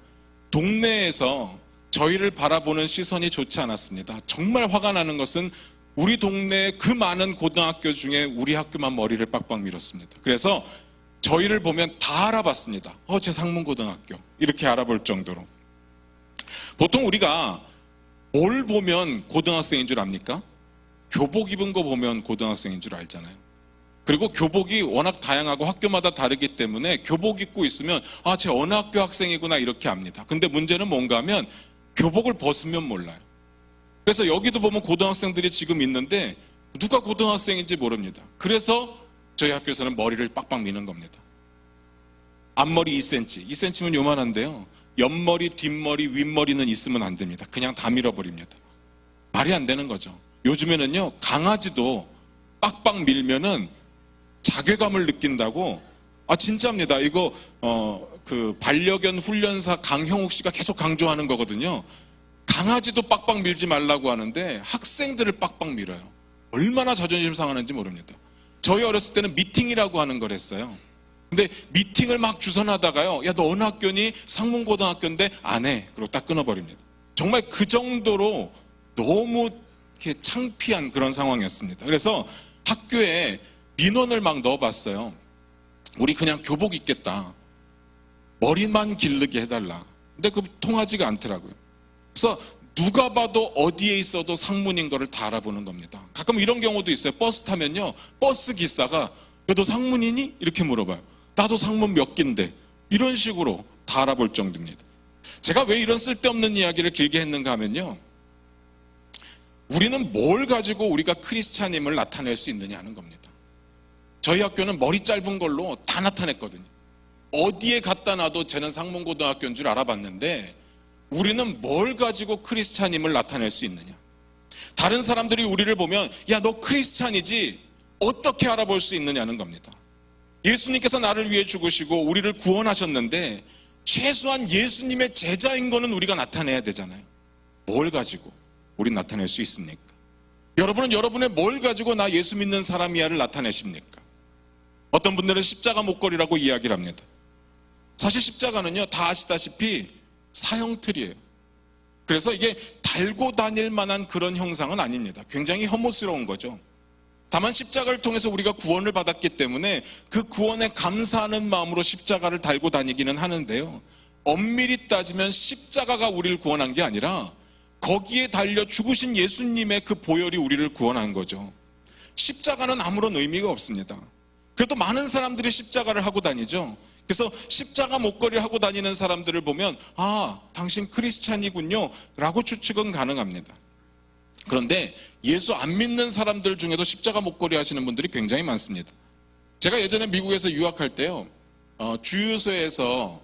동네에서 저희를 바라보는 시선이 좋지 않았습니다. 정말 화가 나는 것은 우리 동네 그 많은 고등학교 중에 우리 학교만 머리를 빡빡 밀었습니다. 그래서 저희를 보면 다 알아봤습니다. 제 상문고등학교 이렇게 알아볼 정도로. 보통 우리가 뭘 보면 고등학생인 줄 압니까? 교복 입은 거 보면 고등학생인 줄 알잖아요. 그리고 교복이 워낙 다양하고 학교마다 다르기 때문에 교복 입고 있으면 쟤 어느 학교 학생이구나 이렇게 압니다. 근데 문제는 뭔가 하면 교복을 벗으면 몰라요. 그래서 여기도 보면 고등학생들이 지금 있는데 누가 고등학생인지 모릅니다. 그래서 저희 학교에서는 머리를 빡빡 미는 겁니다. 앞머리 2cm, 2cm면 요만한데요. 옆머리, 뒷머리, 윗머리는 있으면 안 됩니다. 그냥 다 밀어버립니다. 말이 안 되는 거죠. 요즘에는요 강아지도 빡빡 밀면은 자괴감을 느낀다고 진짜입니다. 이거 그 반려견 훈련사 강형욱 씨가 계속 강조하는 거거든요. 강아지도 빡빡 밀지 말라고 하는데 학생들을 빡빡 밀어요. 얼마나 자존심 상하는지 모릅니다. 저희 어렸을 때는 미팅이라고 하는 걸 했어요. 근데 미팅을 막 주선하다가요 야 너 어느 학교니? 상문고등학교인데 안 해. 그리고 딱 끊어버립니다. 정말 그 정도로 너무 이렇게 창피한 그런 상황이었습니다. 그래서 학교에 민원을 막 넣어봤어요. 우리 그냥 교복 입겠다. 머리만 기르게 해달라. 근데 그 통하지가 않더라고요. 그래서 누가 봐도 어디에 있어도 상문인 거를 다 알아보는 겁니다. 가끔 이런 경우도 있어요. 버스 타면요 버스 기사가 야 너 상문이니? 이렇게 물어봐요. 나도 상문 몇 개인데. 이런 식으로 다 알아볼 정도입니다. 제가 왜 이런 쓸데없는 이야기를 길게 했는가 하면요 우리는 뭘 가지고 우리가 크리스찬임을 나타낼 수 있느냐 하는 겁니다. 저희 학교는 머리 짧은 걸로 다 나타냈거든요. 어디에 갖다 놔도 쟤는 상문고등학교인 줄 알아봤는데 우리는 뭘 가지고 크리스찬임을 나타낼 수 있느냐. 다른 사람들이 우리를 보면 야, 너 크리스찬이지? 어떻게 알아볼 수 있느냐는 겁니다. 예수님께서 나를 위해 죽으시고 우리를 구원하셨는데 최소한 예수님의 제자인 거는 우리가 나타내야 되잖아요. 뭘 가지고 우린 나타낼 수 있습니까? 여러분은 여러분의 뭘 가지고 나 예수 믿는 사람이야를 나타내십니까? 어떤 분들은 십자가 목걸이라고 이야기를 합니다. 사실 십자가는요, 다 아시다시피 사형틀이에요. 그래서 이게 달고 다닐 만한 그런 형상은 아닙니다. 굉장히 혐오스러운 거죠. 다만 십자가를 통해서 우리가 구원을 받았기 때문에 그 구원에 감사하는 마음으로 십자가를 달고 다니기는 하는데요, 엄밀히 따지면 십자가가 우리를 구원한 게 아니라 거기에 달려 죽으신 예수님의 그 보혈이 우리를 구원한 거죠. 십자가는 아무런 의미가 없습니다. 그래도 많은 사람들이 십자가를 하고 다니죠. 그래서 십자가 목걸이를 하고 다니는 사람들을 보면 아, 당신 크리스찬이군요 라고 추측은 가능합니다. 그런데 예수 안 믿는 사람들 중에도 십자가 목걸이 하시는 분들이 굉장히 많습니다. 제가 예전에 미국에서 유학할 때요, 주유소에서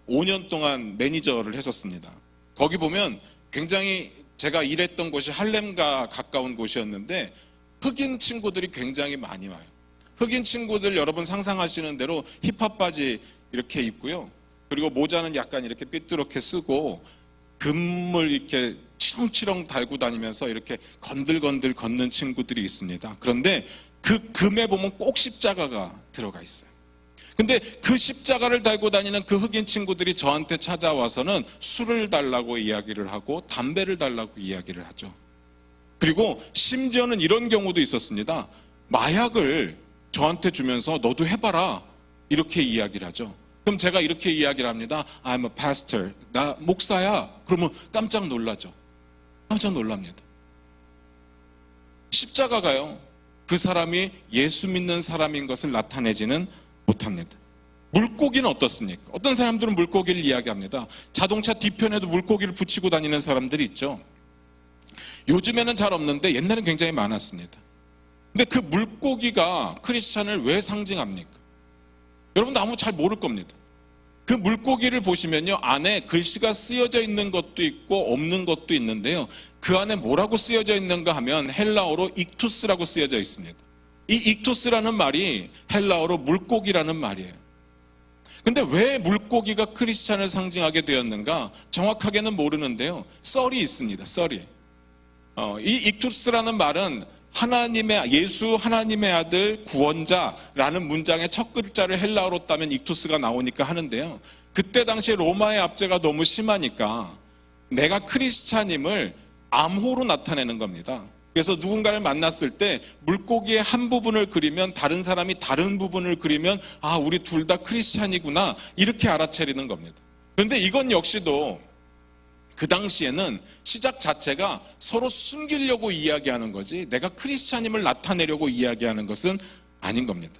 5년 동안 매니저를 했었습니다. 거기 보면 굉장히 제가 일했던 곳이 할렘과 가까운 곳이었는데 흑인 친구들이 굉장히 많이 와요. 흑인 친구들 여러분 상상하시는 대로 힙합 바지 이렇게 입고요, 그리고 모자는 약간 이렇게 삐뚤게 쓰고 금을 이렇게 치렁치렁 달고 다니면서 이렇게 건들건들 걷는 친구들이 있습니다. 그런데 그 금에 보면 꼭 십자가가 들어가 있어요. 근데 그 십자가를 달고 다니는 그 흑인 친구들이 저한테 찾아와서는 술을 달라고 이야기를 하고 담배를 달라고 이야기를 하죠. 그리고 심지어는 이런 경우도 있었습니다. 마약을 저한테 주면서 너도 해봐라 이렇게 이야기를 하죠. 그럼 제가 이렇게 이야기를 합니다. I'm a pastor. 나 목사야. 그러면 깜짝 놀라죠. 깜짝 놀랍니다. 십자가가요, 그 사람이 예수 믿는 사람인 것을 나타내지는 못합니다. 물고기는 어떻습니까? 어떤 사람들은 물고기를 이야기합니다. 자동차 뒤편에도 물고기를 붙이고 다니는 사람들이 있죠. 요즘에는 잘 없는데 옛날엔 굉장히 많았습니다. 근데 그 물고기가 크리스찬을 왜 상징합니까? 여러분도 아무 잘 모를 겁니다. 그 물고기를 보시면요, 안에 글씨가 쓰여져 있는 것도 있고 없는 것도 있는데요, 그 안에 뭐라고 쓰여져 있는가 하면 헬라어로 익투스라고 쓰여져 있습니다. 이 익투스라는 말이 헬라어로 물고기라는 말이에요. 근데 왜 물고기가 크리스찬을 상징하게 되었는가 정확하게는 모르는데요, 썰이 있습니다. 썰이. 이 익투스라는 말은 예수 하나님의 아들 구원자라는 문장의 첫 글자를 헬라어로 따면 익투스가 나오니까 하는데요, 그때 당시에 로마의 압제가 너무 심하니까 내가 크리스찬임을 암호로 나타내는 겁니다. 그래서 누군가를 만났을 때 물고기의 한 부분을 그리면 다른 사람이 다른 부분을 그리면 아, 우리 둘 다 크리스찬이구나 이렇게 알아차리는 겁니다. 그런데 이건 역시도 그 당시에는 시작 자체가 서로 숨기려고 이야기하는 거지 내가 크리스찬임을 나타내려고 이야기하는 것은 아닌 겁니다.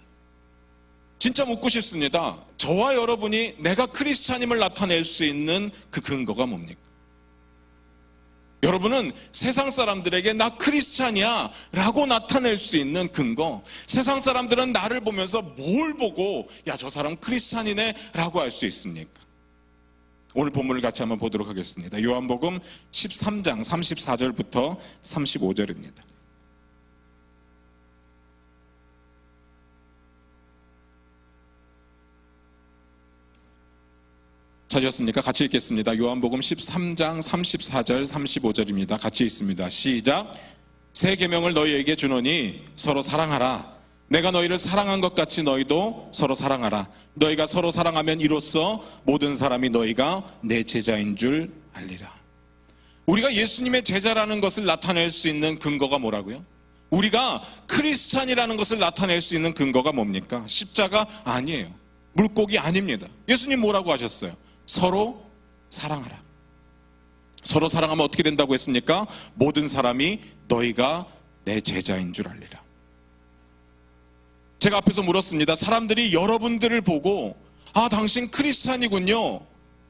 진짜 묻고 싶습니다. 저와 여러분이 내가 크리스찬임을 나타낼 수 있는 그 근거가 뭡니까? 여러분은 세상 사람들에게 나 크리스찬이야 라고 나타낼 수 있는 근거, 세상 사람들은 나를 보면서 뭘 보고 야, 저 사람 크리스찬이네 라고 할 수 있습니까? 오늘 본문을 같이 한번 보도록 하겠습니다. 요한복음 13장 34절부터 35절입니다. 찾으셨습니까? 같이 읽겠습니다. 요한복음 13장 34절 35절입니다. 같이 읽습니다. 시작. 새 계명을 너희에게 주노니 서로 사랑하라. 내가 너희를 사랑한 것 같이 너희도 서로 사랑하라. 너희가 서로 사랑하면 이로써 모든 사람이 너희가 내 제자인 줄 알리라. 우리가 예수님의 제자라는 것을 나타낼 수 있는 근거가 뭐라고요? 우리가 크리스찬이라는 것을 나타낼 수 있는 근거가 뭡니까? 십자가 아니에요. 물고기 아닙니다. 예수님 뭐라고 하셨어요? 서로 사랑하라. 서로 사랑하면 어떻게 된다고 했습니까? 모든 사람이 너희가 내 제자인 줄 알리라. 제가 앞에서 물었습니다. 사람들이 여러분들을 보고 아, 당신 크리스찬이군요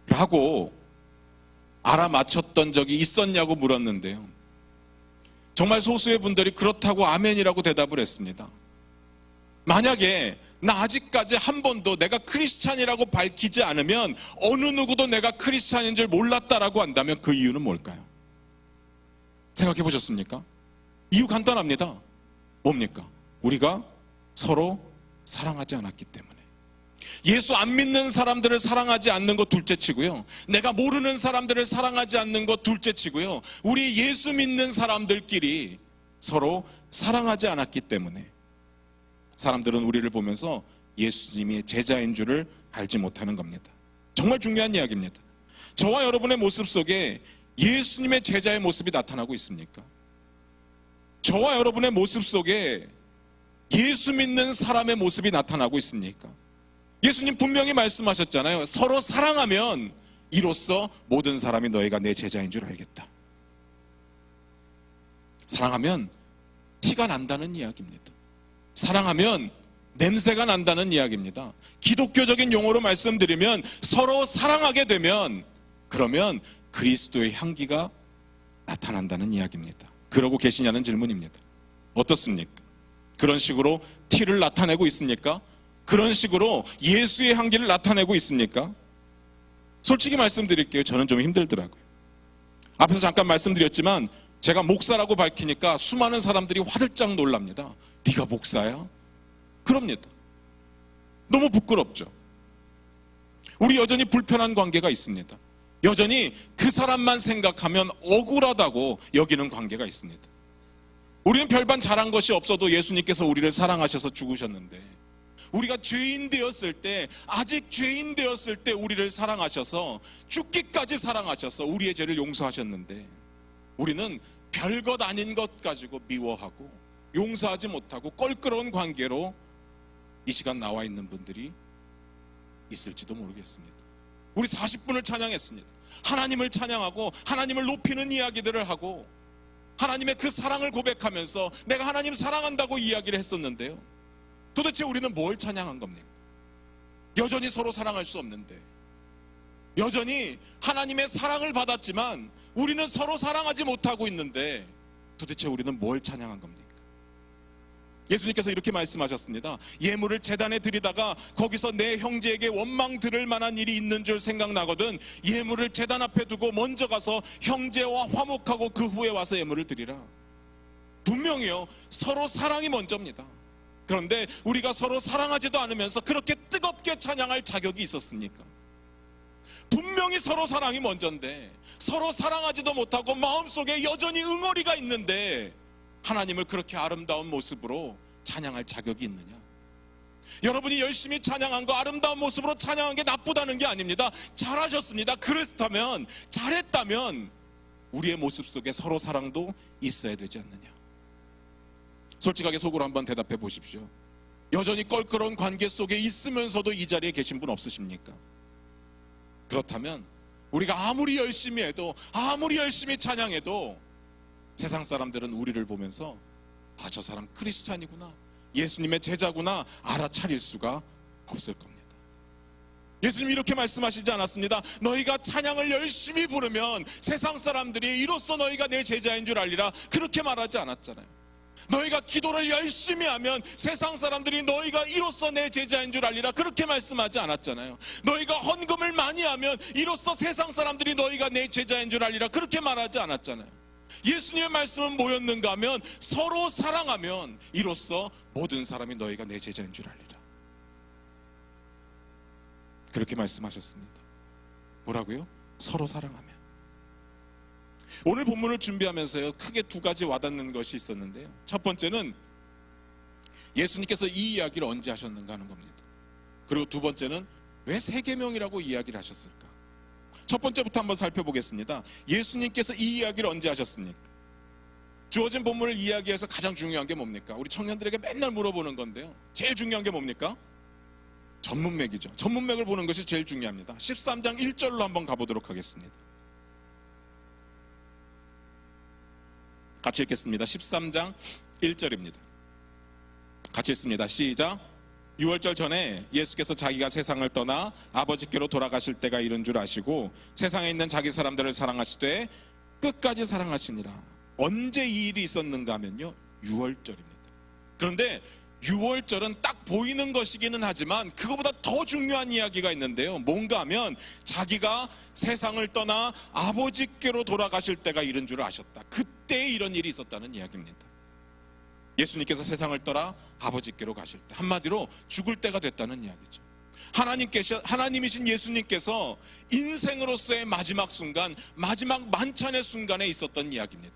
라고 알아맞혔던 적이 있었냐고 물었는데요, 정말 소수의 분들이 그렇다고 아멘이라고 대답을 했습니다. 만약에 나 아직까지 한 번도 내가 크리스찬이라고 밝히지 않으면 어느 누구도 내가 크리스찬인 줄 몰랐다라고 한다면 그 이유는 뭘까요? 생각해 보셨습니까? 이유 간단합니다. 뭡니까? 우리가 서로 사랑하지 않았기 때문에. 예수 안 믿는 사람들을 사랑하지 않는 것 둘째 치고요, 내가 모르는 사람들을 사랑하지 않는 것 둘째 치고요, 우리 예수 믿는 사람들끼리 서로 사랑하지 않았기 때문에 사람들은 우리를 보면서 예수님이 제자인 줄을 알지 못하는 겁니다. 정말 중요한 이야기입니다. 저와 여러분의 모습 속에 예수님의 제자의 모습이 나타나고 있습니까? 저와 여러분의 모습 속에 예수 믿는 사람의 모습이 나타나고 있습니까? 예수님 분명히 말씀하셨잖아요. 서로 사랑하면 이로써 모든 사람이 너희가 내 제자인 줄 알겠다. 사랑하면 티가 난다는 이야기입니다. 사랑하면 냄새가 난다는 이야기입니다. 기독교적인 용어로 말씀드리면 서로 사랑하게 되면 그러면 그리스도의 향기가 나타난다는 이야기입니다. 그러고 계시냐는 질문입니다. 어떻습니까? 그런 식으로 티를 나타내고 있습니까? 그런 식으로 예수의 향기를 나타내고 있습니까? 솔직히 말씀드릴게요. 저는 좀 힘들더라고요. 앞에서 잠깐 말씀드렸지만 제가 목사라고 밝히니까 수많은 사람들이 화들짝 놀랍니다. 네가 목사야? 그럽니다. 너무 부끄럽죠. 우리 여전히 불편한 관계가 있습니다. 여전히 그 사람만 생각하면 억울하다고 여기는 관계가 있습니다. 우리는 별반 잘한 것이 없어도 예수님께서 우리를 사랑하셔서 죽으셨는데, 우리가 죄인 되었을 때, 아직 죄인 되었을 때 우리를 사랑하셔서 죽기까지 사랑하셔서 우리의 죄를 용서하셨는데, 우리는 별것 아닌 것 가지고 미워하고 용서하지 못하고 껄끄러운 관계로 이 시간 나와 있는 분들이 있을지도 모르겠습니다. 우리 40분을 찬양했습니다. 하나님을 찬양하고 하나님을 높이는 이야기들을 하고 하나님의 그 사랑을 고백하면서 내가 하나님 사랑한다고 이야기를 했었는데요, 도대체 우리는 뭘 찬양한 겁니까? 여전히 서로 사랑할 수 없는데, 여전히 하나님의 사랑을 받았지만 우리는 서로 사랑하지 못하고 있는데 도대체 우리는 뭘 찬양한 겁니까? 예수님께서 이렇게 말씀하셨습니다. 예물을 제단에 드리다가 거기서 내 형제에게 원망 들을 만한 일이 있는 줄 생각나거든 예물을 제단 앞에 두고 먼저 가서 형제와 화목하고 그 후에 와서 예물을 드리라. 분명히요, 서로 사랑이 먼저입니다. 그런데 우리가 서로 사랑하지도 않으면서 그렇게 뜨겁게 찬양할 자격이 있었습니까? 분명히 서로 사랑이 먼저인데 서로 사랑하지도 못하고 마음속에 여전히 응어리가 있는데 하나님을 그렇게 아름다운 모습으로 찬양할 자격이 있느냐? 여러분이 열심히 찬양한 거, 아름다운 모습으로 찬양한 게 나쁘다는 게 아닙니다. 잘하셨습니다. 그렇다면, 잘했다면 우리의 모습 속에 서로 사랑도 있어야 되지 않느냐? 솔직하게 속으로 한번 대답해 보십시오. 여전히 껄끄러운 관계 속에 있으면서도 이 자리에 계신 분 없으십니까? 그렇다면 우리가 아무리 열심히 해도, 아무리 열심히 찬양해도 세상 사람들은 우리를 보면서 아, 저 사람 크리스찬이구나, 예수님의 제자구나 알아차릴 수가 없을 겁니다. 예수님이 이렇게 말씀하시지 않았습니다. 너희가 찬양을 열심히 부르면 세상 사람들이 이로써 너희가 내 제자인 줄 알리라, 그렇게 말하지 않았잖아요. 너희가 기도를 열심히 하면 세상 사람들이 너희가 이로써 내 제자인 줄 알리라, 그렇게 말씀하지 않았잖아요. 너희가 헌금을 많이 하면 이로써 세상 사람들이 너희가 내 제자인 줄 알리라, 그렇게 말하지 않았잖아요. 예수님의 말씀은 뭐였는가 하면 서로 사랑하면 이로써 모든 사람이 너희가 내 제자인 줄 알리라, 그렇게 말씀하셨습니다. 뭐라고요? 서로 사랑하면. 오늘 본문을 준비하면서요, 크게 두 가지 와닿는 것이 있었는데요, 첫 번째는 예수님께서 이 이야기를 언제 하셨는가 하는 겁니다. 그리고 두 번째는 왜 세계명이라고 이야기를 하셨을까? 첫 번째부터 한번 살펴보겠습니다. 예수님께서 이 이야기를 언제 하셨습니까? 주어진 본문을 이야기해서 가장 중요한 게 뭡니까? 우리 청년들에게 맨날 물어보는 건데요, 제일 중요한 게 뭡니까? 전문맥이죠. 전문맥을 보는 것이 제일 중요합니다. 13장 1절로 한번 가보도록 하겠습니다. 같이 읽겠습니다. 13장 1절입니다. 같이 읽습니다. 시작. 유월절 전에 예수께서 자기가 세상을 떠나 아버지께로 돌아가실 때가 이른 줄 아시고 세상에 있는 자기 사람들을 사랑하시되 끝까지 사랑하시니라. 언제 이 일이 있었는가 하면요, 유월절입니다. 그런데 유월절은 딱 보이는 것이기는 하지만 그거보다 더 중요한 이야기가 있는데요, 뭔가 하면 자기가 세상을 떠나 아버지께로 돌아가실 때가 이른 줄 아셨다. 그때 때에 이런 일이 있었다는 이야기입니다. 예수님께서 세상을 떠나 아버지께로 가실 때, 한마디로 죽을 때가 됐다는 이야기죠. 하나님이신 예수님께서 인생으로서의 마지막 순간, 마지막 만찬의 순간에 있었던 이야기입니다.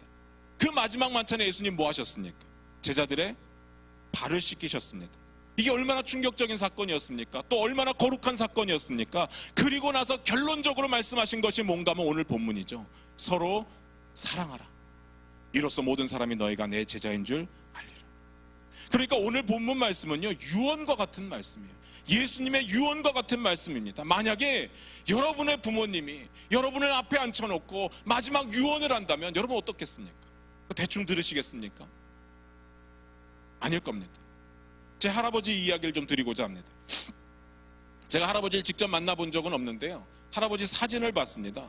그 마지막 만찬에 예수님 뭐 하셨습니까? 제자들의 발을 씻기셨습니다. 이게 얼마나 충격적인 사건이었습니까? 또 얼마나 거룩한 사건이었습니까? 그리고 나서 결론적으로 말씀하신 것이 뭔가 하면 오늘 본문이죠. 서로 사랑하라. 이로써 모든 사람이 너희가 내 제자인 줄 알리라. 그러니까 오늘 본문 말씀은요, 유언과 같은 말씀이에요. 예수님의 유언과 같은 말씀입니다. 만약에 여러분의 부모님이 여러분을 앞에 앉혀놓고 마지막 유언을 한다면 여러분 어떻겠습니까? 대충 들으시겠습니까? 아닐 겁니다. 제 할아버지 이야기를 좀 드리고자 합니다. 제가 할아버지를 직접 만나본 적은 없는데요, 할아버지 사진을 봤습니다.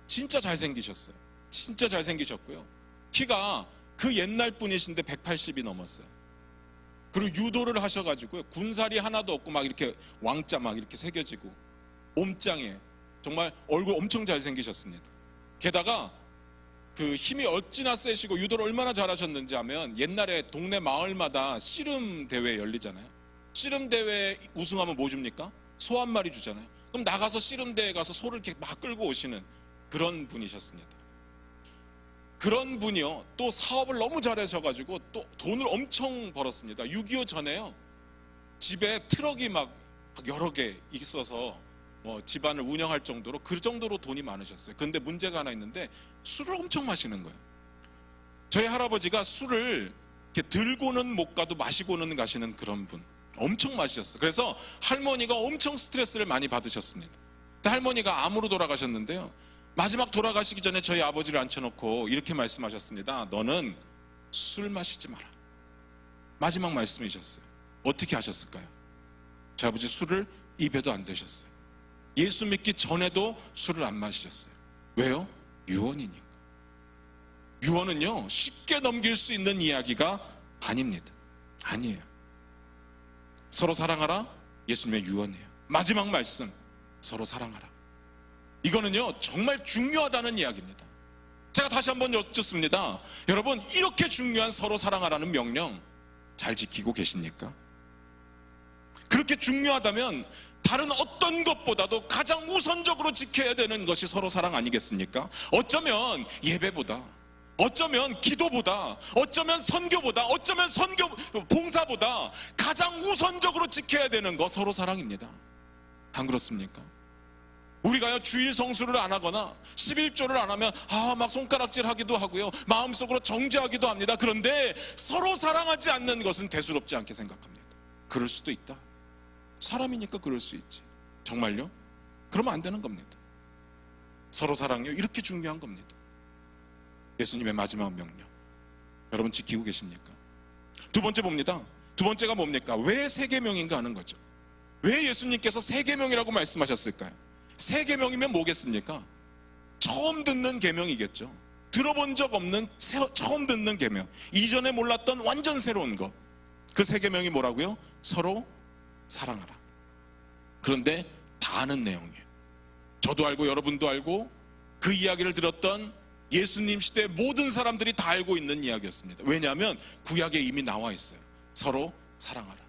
진짜 잘생기셨어요. 진짜 잘생기셨고요, 키가 그 옛날 분이신데 180이 넘었어요. 그리고 유도를 하셔가지고 군살이 하나도 없고 막 이렇게 왕자 막 이렇게 새겨지고 몸짱에 정말 얼굴 엄청 잘생기셨습니다. 게다가 그 힘이 어찌나 세시고 유도를 얼마나 잘하셨는지 하면, 옛날에 동네 마을마다 씨름 대회 열리잖아요. 씨름 대회 우승하면 뭐 줍니까? 소 한 마리 주잖아요. 그럼 나가서 씨름 대회 가서 소를 이렇게 막 끌고 오시는 그런 분이셨습니다. 그런 분이요, 또 사업을 너무 잘하셔가지고 또 돈을 엄청 벌었습니다. 6.25 전에요, 집에 트럭이 막 여러 개 있어서 뭐 집안을 운영할 정도로, 그 정도로 돈이 많으셨어요. 그런데 문제가 하나 있는데, 술을 엄청 마시는 거예요. 저희 할아버지가 술을 이렇게 들고는 못 가도 마시고는 가시는 그런 분, 엄청 마셨어요. 그래서 할머니가 엄청 스트레스를 많이 받으셨습니다. 근데 할머니가 암으로 돌아가셨는데요, 마지막 돌아가시기 전에 저희 아버지를 앉혀놓고 이렇게 말씀하셨습니다. 너는 술 마시지 마라. 마지막 말씀이셨어요. 어떻게 하셨을까요? 저희 아버지 술을 입에도 안 대셨어요. 예수 믿기 전에도 술을 안 마시셨어요. 왜요? 유언이니까. 유언은요, 쉽게 넘길 수 있는 이야기가 아닙니다. 아니에요. 서로 사랑하라, 예수님의 유언이에요. 마지막 말씀, 서로 사랑하라. 이거는요, 정말 중요하다는 이야기입니다. 제가 다시 한번 여쭙습니다. 여러분, 이렇게 중요한 서로 사랑하라는 명령 잘 지키고 계십니까? 그렇게 중요하다면 다른 어떤 것보다도 가장 우선적으로 지켜야 되는 것이 서로 사랑 아니겠습니까? 어쩌면 예배보다, 어쩌면 기도보다, 어쩌면 선교보다, 어쩌면 선교 봉사보다 가장 우선적으로 지켜야 되는 거 서로 사랑입니다. 안 그렇습니까? 우리가요, 주일 성수를 안 하거나 11조를 안 하면 막 손가락질 하기도 하고요, 마음속으로 정죄하기도 합니다. 그런데 서로 사랑하지 않는 것은 대수롭지 않게 생각합니다. 그럴 수도 있다. 사람이니까 그럴 수 있지. 정말요? 그러면 안 되는 겁니다. 서로 사랑요, 이렇게 중요한 겁니다. 예수님의 마지막 명령, 여러분 지키고 계십니까? 두 번째 봅니다. 두 번째가 뭡니까? 왜 세계명인가 하는 거죠. 왜 예수님께서 세계명이라고 말씀하셨을까요? 세계명이면 뭐겠습니까? 처음 듣는 계명이겠죠. 들어본 적 없는 처음 듣는 계명, 이전에 몰랐던 완전 새로운 것. 그 세계명이 뭐라고요? 서로 사랑하라. 그런데 다 아는 내용이에요. 저도 알고 여러분도 알고 그 이야기를 들었던 예수님 시대 모든 사람들이 다 알고 있는 이야기였습니다. 왜냐하면 구약에 이미 나와 있어요. 서로 사랑하라,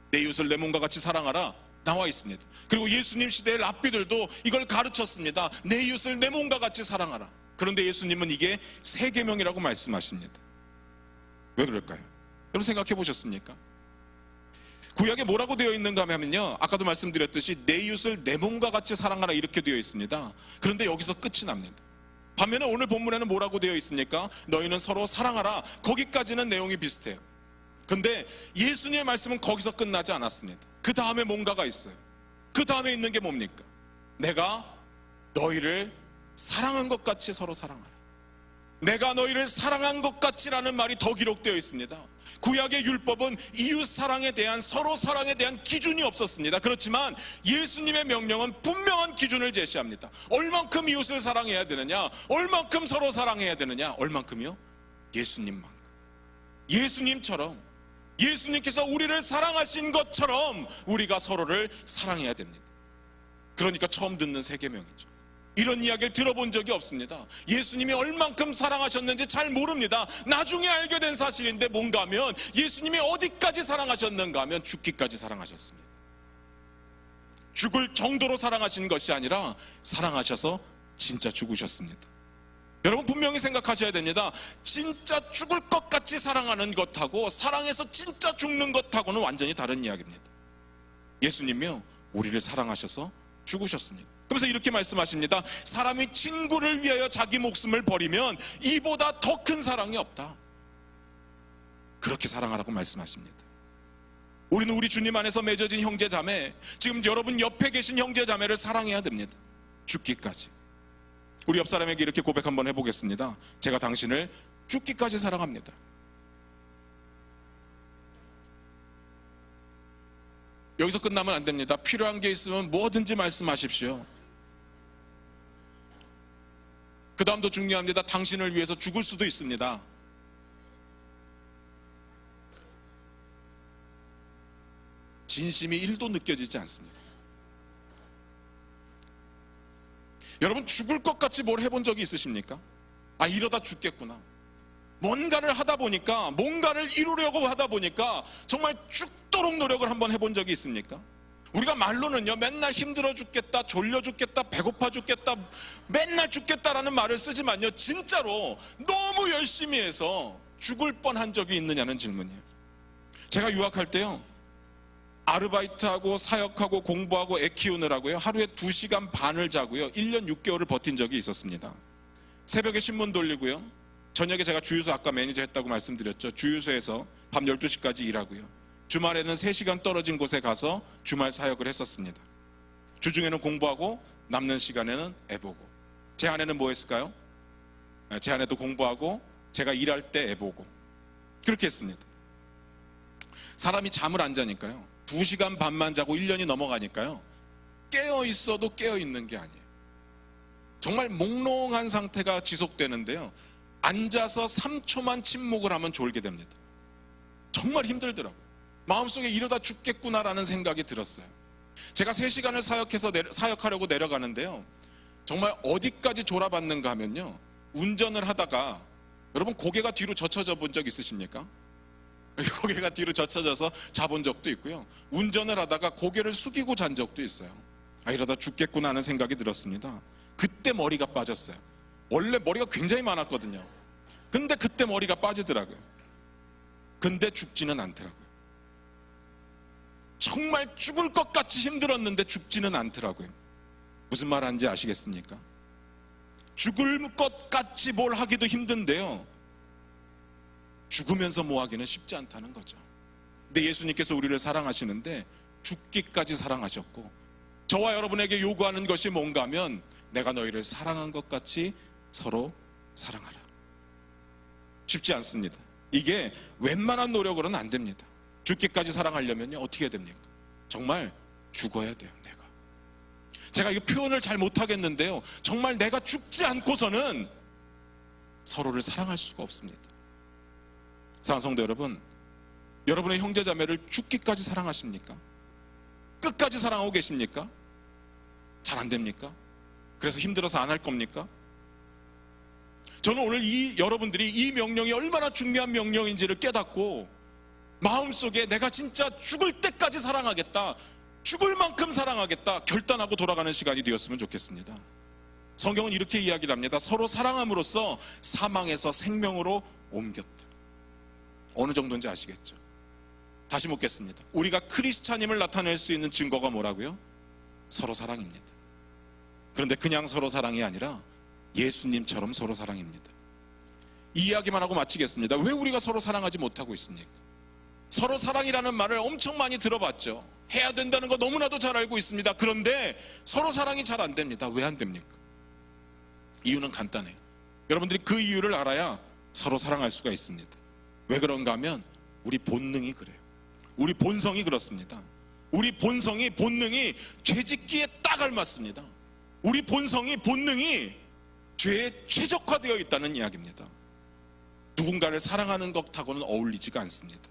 내 이웃을 내 몸과 같이 사랑하라 나와 있습니다. 그리고 예수님 시대의 랍비들도 이걸 가르쳤습니다. 내 이웃을 내 몸과 같이 사랑하라. 그런데 예수님은 이게 세계명이라고 말씀하십니다. 왜 그럴까요? 여러분 생각해 보셨습니까? 구약에 뭐라고 되어 있는가 하면요, 아까도 말씀드렸듯이 내 이웃을 내 몸과 같이 사랑하라 이렇게 되어 있습니다. 그런데 여기서 끝이 납니다. 반면에 오늘 본문에는 뭐라고 되어 있습니까? 너희는 서로 사랑하라. 거기까지는 내용이 비슷해요. 그런데 예수님의 말씀은 거기서 끝나지 않았습니다. 그 다음에 뭔가가 있어요. 그 다음에 있는 게 뭡니까? 내가 너희를 사랑한 것 같이 서로 사랑하라. 내가 너희를 사랑한 것 같이라는 말이 더 기록되어 있습니다. 구약의 율법은 이웃 사랑에 대한, 서로 사랑에 대한 기준이 없었습니다. 그렇지만 예수님의 명령은 분명한 기준을 제시합니다. 얼만큼 이웃을 사랑해야 되느냐, 얼만큼 서로 사랑해야 되느냐, 얼만큼이요? 예수님만큼. 예수님처럼, 예수님께서 우리를 사랑하신 것처럼 우리가 서로를 사랑해야 됩니다. 그러니까 처음 듣는 세계명이죠. 이런 이야기를 들어본 적이 없습니다. 예수님이 얼만큼 사랑하셨는지 잘 모릅니다. 나중에 알게 된 사실인데 뭔가 하면 예수님이 어디까지 사랑하셨는가 하면 죽기까지 사랑하셨습니다. 죽을 정도로 사랑하신 것이 아니라 사랑하셔서 진짜 죽으셨습니다. 여러분 분명히 생각하셔야 됩니다. 진짜 죽을 것 같이 사랑하는 것하고 사랑해서 진짜 죽는 것하고는 완전히 다른 이야기입니다. 예수님이요, 우리를 사랑하셔서 죽으셨습니다. 그래서 이렇게 말씀하십니다. 사람이 친구를 위하여 자기 목숨을 버리면 이보다 더 큰 사랑이 없다. 그렇게 사랑하라고 말씀하십니다. 우리는 우리 주님 안에서 맺어진 형제자매, 지금 여러분 옆에 계신 형제자매를 사랑해야 됩니다. 죽기까지. 우리 옆 사람에게 이렇게 고백 한번 해보겠습니다. 제가 당신을 죽기까지 사랑합니다. 여기서 끝나면 안 됩니다. 필요한 게 있으면 뭐든지 말씀하십시오. 그 다음도 중요합니다. 당신을 위해서 죽을 수도 있습니다. 진심이 1도 느껴지지 않습니다. 여러분 죽을 것 같이 뭘 해본 적이 있으십니까? 아, 이러다 죽겠구나. 뭔가를 하다 보니까, 뭔가를 이루려고 하다 보니까 정말 죽도록 노력을 한번 해본 적이 있습니까? 우리가 말로는요, 맨날 힘들어 죽겠다, 졸려 죽겠다, 배고파 죽겠다, 맨날 죽겠다라는 말을 쓰지만요, 진짜로 너무 열심히 해서 죽을 뻔한 적이 있느냐는 질문이에요. 제가 유학할 때요, 아르바이트하고 사역하고 공부하고 애 키우느라고요, 하루에 2시간 반을 자고요, 1년 6개월을 버틴 적이 있었습니다. 새벽에 신문 돌리고요, 저녁에 제가 주유소 아까 매니저 했다고 말씀드렸죠. 주유소에서 밤 12시까지 일하고요, 주말에는 3시간 떨어진 곳에 가서 주말 사역을 했었습니다. 주중에는 공부하고 남는 시간에는 애 보고. 제 아내는 뭐 했을까요? 제 아내도 공부하고 제가 일할 때 애 보고. 그렇게 했습니다. 사람이 잠을 안 자니까요, 2시간 반만 자고 1년이 넘어가니까요, 깨어 있어도 깨어 있는 게 아니에요. 정말 몽롱한 상태가 지속되는데요, 앉아서 3초만 침묵을 하면 졸게 됩니다. 정말 힘들더라고요. 마음속에 이러다 죽겠구나라는 생각이 들었어요. 제가 3시간을 사역하려고 내려가는데요, 정말 어디까지 졸아봤는가 하면요, 운전을 하다가, 여러분 고개가 뒤로 젖혀져 본 적 있으십니까? 고개가 뒤로 젖혀져서 자본 적도 있고요, 운전을 하다가 고개를 숙이고 잔 적도 있어요. 아, 이러다 죽겠구나 하는 생각이 들었습니다. 그때 머리가 빠졌어요. 원래 머리가 굉장히 많았거든요. 근데 그때 머리가 빠지더라고요. 근데 죽지는 않더라고요. 정말 죽을 것 같이 힘들었는데 죽지는 않더라고요. 무슨 말 하는지 아시겠습니까? 죽을 것 같이 뭘 하기도 힘든데요, 죽으면서 뭐 하기는 쉽지 않다는 거죠. 근데 예수님께서 우리를 사랑하시는데 죽기까지 사랑하셨고, 저와 여러분에게 요구하는 것이 뭔가 하면 내가 너희를 사랑한 것 같이 서로 사랑하라. 쉽지 않습니다. 이게 웬만한 노력으로는 안 됩니다. 죽기까지 사랑하려면요, 어떻게 해야 됩니까? 정말 죽어야 돼요. 제가 이 표현을 잘 못하겠는데요, 정말 내가 죽지 않고서는 서로를 사랑할 수가 없습니다. 사랑하는 성도 여러분, 여러분의 형제자매를 죽기까지 사랑하십니까? 끝까지 사랑하고 계십니까? 잘 안 됩니까? 그래서 힘들어서 안 할 겁니까? 저는 오늘 여러분들이 이 명령이 얼마나 중요한 명령인지를 깨닫고 마음속에 내가 진짜 죽을 때까지 사랑하겠다, 죽을 만큼 사랑하겠다 결단하고 돌아가는 시간이 되었으면 좋겠습니다. 성경은 이렇게 이야기를 합니다. 서로 사랑함으로써 사망에서 생명으로 옮겼다. 어느 정도인지 아시겠죠? 다시 묻겠습니다. 우리가 크리스찬임을 나타낼 수 있는 증거가 뭐라고요? 서로 사랑입니다. 그런데 그냥 서로 사랑이 아니라 예수님처럼 서로 사랑입니다. 이 이야기만 하고 마치겠습니다. 왜 우리가 서로 사랑하지 못하고 있습니까? 서로 사랑이라는 말을 엄청 많이 들어봤죠. 해야 된다는 거 너무나도 잘 알고 있습니다. 그런데 서로 사랑이 잘 안 됩니다. 왜 안 됩니까? 이유는 간단해요. 여러분들이 그 이유를 알아야 서로 사랑할 수가 있습니다. 왜 그런가 하면 우리 본능이 그래요. 우리 본성이 그렇습니다. 우리 본능이 죄짓기에 딱 알맞습니다. 우리 본능이 죄에 최적화되어 있다는 이야기입니다. 누군가를 사랑하는 것하고는 어울리지가 않습니다.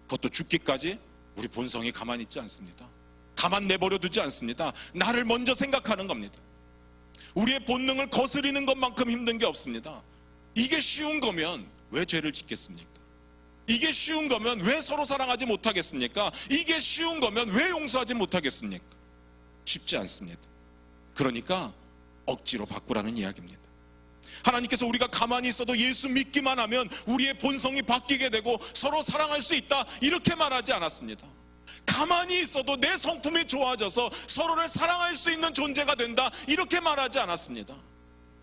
그것도 죽기까지 우리 본성이 가만히 있지 않습니다. 가만 내버려 두지 않습니다. 나를 먼저 생각하는 겁니다. 우리의 본능을 거스리는 것만큼 힘든 게 없습니다. 이게 쉬운 거면 왜 죄를 짓겠습니까? 이게 쉬운 거면 왜 서로 사랑하지 못하겠습니까? 이게 쉬운 거면 왜 용서하지 못하겠습니까? 쉽지 않습니다. 그러니까 억지로 바꾸라는 이야기입니다. 하나님께서 우리가 가만히 있어도 예수 믿기만 하면 우리의 본성이 바뀌게 되고 서로 사랑할 수 있다, 이렇게 말하지 않았습니다. 가만히 있어도 내 성품이 좋아져서 서로를 사랑할 수 있는 존재가 된다, 이렇게 말하지 않았습니다.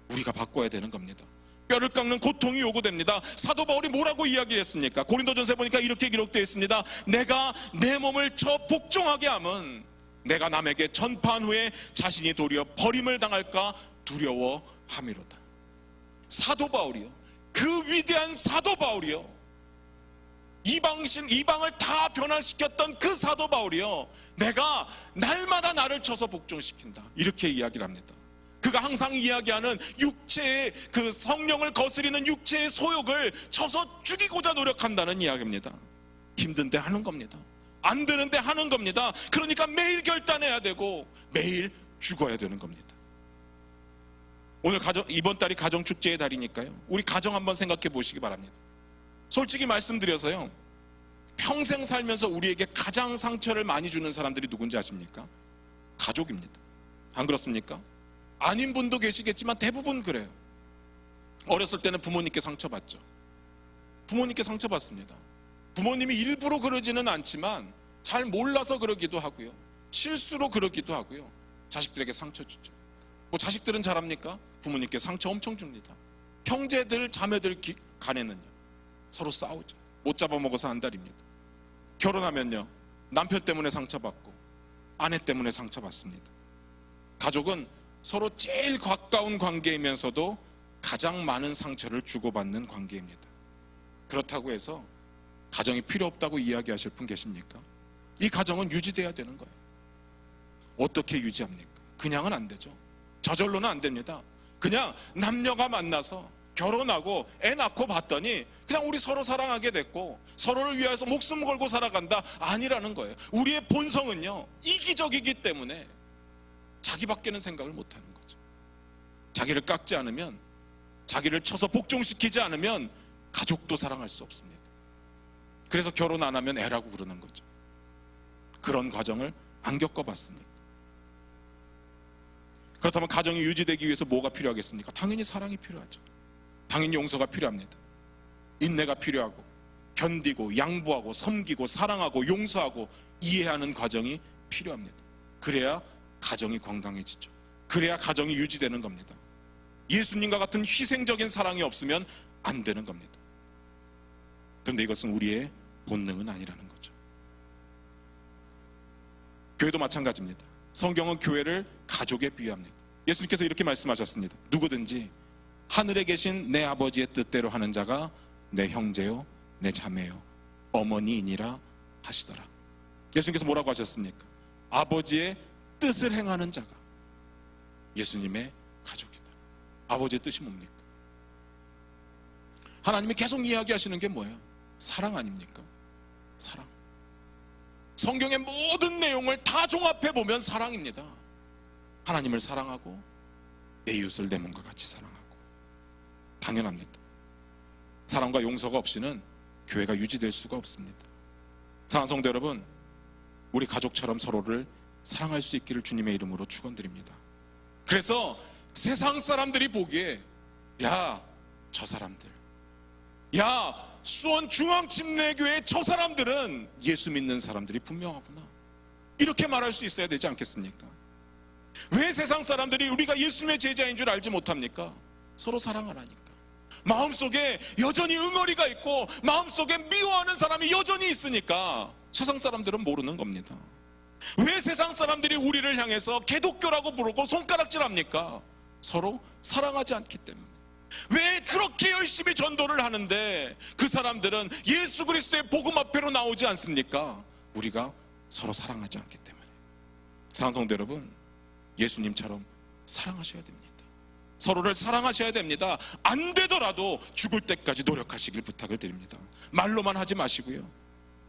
우리가 바꿔야 되는 겁니다. 뼈를 깎는 고통이 요구됩니다. 사도 바울이 뭐라고 이야기를 했습니까? 고린도전서에 보니까 이렇게 기록되어 있습니다. 내가 내 몸을 저 복종하게 함은 내가 남에게 전파한 후에 자신이 도리어 버림을 당할까 두려워함이로다. 사도 바울이요, 그 위대한 사도 바울이요, 이방을 다 변화시켰던 그 사도 바울이요, 내가 날마다 나를 쳐서 복종시킨다, 이렇게 이야기를 합니다. 그가 항상 이야기하는 육체의 그 성령을 거스리는 육체의 소욕을 쳐서 죽이고자 노력한다는 이야기입니다. 힘든데 하는 겁니다. 안 되는데 하는 겁니다. 그러니까 매일 결단해야 되고 매일 죽어야 되는 겁니다. 오늘 이번 달이 가정축제의 달이니까요, 우리 가정 한번 생각해 보시기 바랍니다. 솔직히 말씀드려서요, 평생 살면서 우리에게 가장 상처를 많이 주는 사람들이 누군지 아십니까? 가족입니다. 안 그렇습니까? 아닌 분도 계시겠지만 대부분 그래요. 어렸을 때는 부모님께 상처받죠. 부모님께 상처받습니다. 부모님이 일부러 그러지는 않지만 잘 몰라서 그러기도 하고요, 실수로 그러기도 하고요, 자식들에게 상처 주죠. 뭐 자식들은 잘합니까? 부모님께 상처 엄청 줍니다. 형제들 자매들 간에는요, 서로 싸우죠. 못 잡아먹어서 안달입니다. 결혼하면요, 남편 때문에 상처받고 아내 때문에 상처받습니다. 가족은 서로 제일 가까운 관계이면서도 가장 많은 상처를 주고받는 관계입니다. 그렇다고 해서 가정이 필요 없다고 이야기하실 분 계십니까? 이 가정은 유지돼야 되는 거예요. 어떻게 유지합니까? 그냥은 안 되죠. 저절로는 안 됩니다. 그냥 남녀가 만나서 결혼하고 애 낳고 봤더니 그냥 우리 서로 사랑하게 됐고 서로를 위해서 목숨 걸고 살아간다, 아니라는 거예요. 우리의 본성은요, 이기적이기 때문에 자기밖에는 생각을 못하는 거죠. 자기를 깎지 않으면, 자기를 쳐서 복종시키지 않으면 가족도 사랑할 수 없습니다. 그래서 결혼 안 하면 애라고 그러는 거죠. 그런 과정을 안 겪어봤으니까. 그렇다면 가정이 유지되기 위해서 뭐가 필요하겠습니까? 당연히 사랑이 필요하죠. 당연히 용서가 필요합니다. 인내가 필요하고, 견디고 양보하고 섬기고 사랑하고 용서하고 이해하는 과정이 필요합니다. 그래야 가정이 건강해지죠. 그래야 가정이 유지되는 겁니다. 예수님과 같은 희생적인 사랑이 없으면 안 되는 겁니다. 그런데 이것은 우리의 본능은 아니라는 거죠. 교회도 마찬가지입니다. 성경은 교회를 가족에 비유합니다. 예수님께서 이렇게 말씀하셨습니다. 누구든지 하늘에 계신 내 아버지의 뜻대로 하는 자가 내 형제요 내 자매요 어머니이니라 하시더라. 예수님께서 뭐라고 하셨습니까? 아버지의 뜻을 행하는 자가 예수님의 가족이다. 아버지의 뜻이 뭡니까? 하나님이 계속 이야기하시는 게 뭐예요? 사랑 아닙니까? 사랑. 성경의 모든 내용을 다 종합해 보면 사랑입니다. 하나님을 사랑하고 내 이웃을 내 몸과 같이 사랑하고. 당연합니다. 사랑과 용서가 없이는 교회가 유지될 수가 없습니다. 사랑하는 성도 여러분, 우리 가족처럼 서로를 사랑할 수 있기를 주님의 이름으로 축원드립니다. 그래서 세상 사람들이 보기에 야, 저 사람들, 야, 수원 중앙침례교회 저 사람들은 예수 믿는 사람들이 분명하구나, 이렇게 말할 수 있어야 되지 않겠습니까? 왜 세상 사람들이 우리가 예수님의 제자인 줄 알지 못합니까? 서로 사랑하라니까. 마음속에 여전히 응어리가 있고 마음속에 미워하는 사람이 여전히 있으니까 세상 사람들은 모르는 겁니다. 왜 세상 사람들이 우리를 향해서 개독교라고 부르고 손가락질합니까? 서로 사랑하지 않기 때문에. 왜 그렇게 열심히 전도를 하는데 그 사람들은 예수 그리스도의 복음 앞에로 나오지 않습니까? 우리가 서로 사랑하지 않기 때문에. 사랑하는 성도 여러분, 예수님처럼 사랑하셔야 됩니다. 서로를 사랑하셔야 됩니다. 안 되더라도 죽을 때까지 노력하시길 부탁을 드립니다. 말로만 하지 마시고요,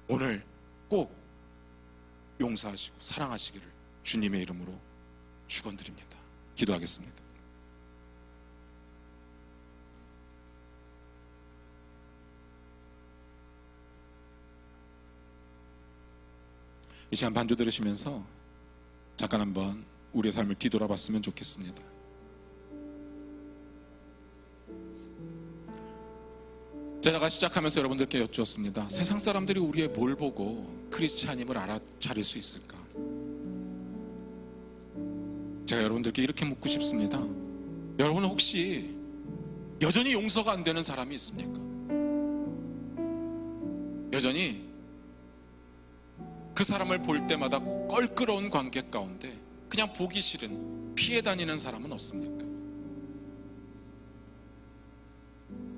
오늘 꼭 용서하시고 사랑하시기를 주님의 이름으로 축원드립니다. 기도하겠습니다. 이 시간 반주 들으시면서 잠깐 한번 우리의 삶을 뒤돌아봤으면 좋겠습니다. 제가 시작하면서 여러분들께 여쭈었습니다. 세상 사람들이 우리의 뭘 보고 크리스찬임을 알아차릴 수 있을까? 제가 여러분들께 이렇게 묻고 싶습니다. 여러분은 혹시 여전히 용서가 안 되는 사람이 있습니까? 여전히 그 사람을 볼 때마다 껄끄러운 관계 가운데 그냥 보기 싫은, 피해 다니는 사람은 없습니까?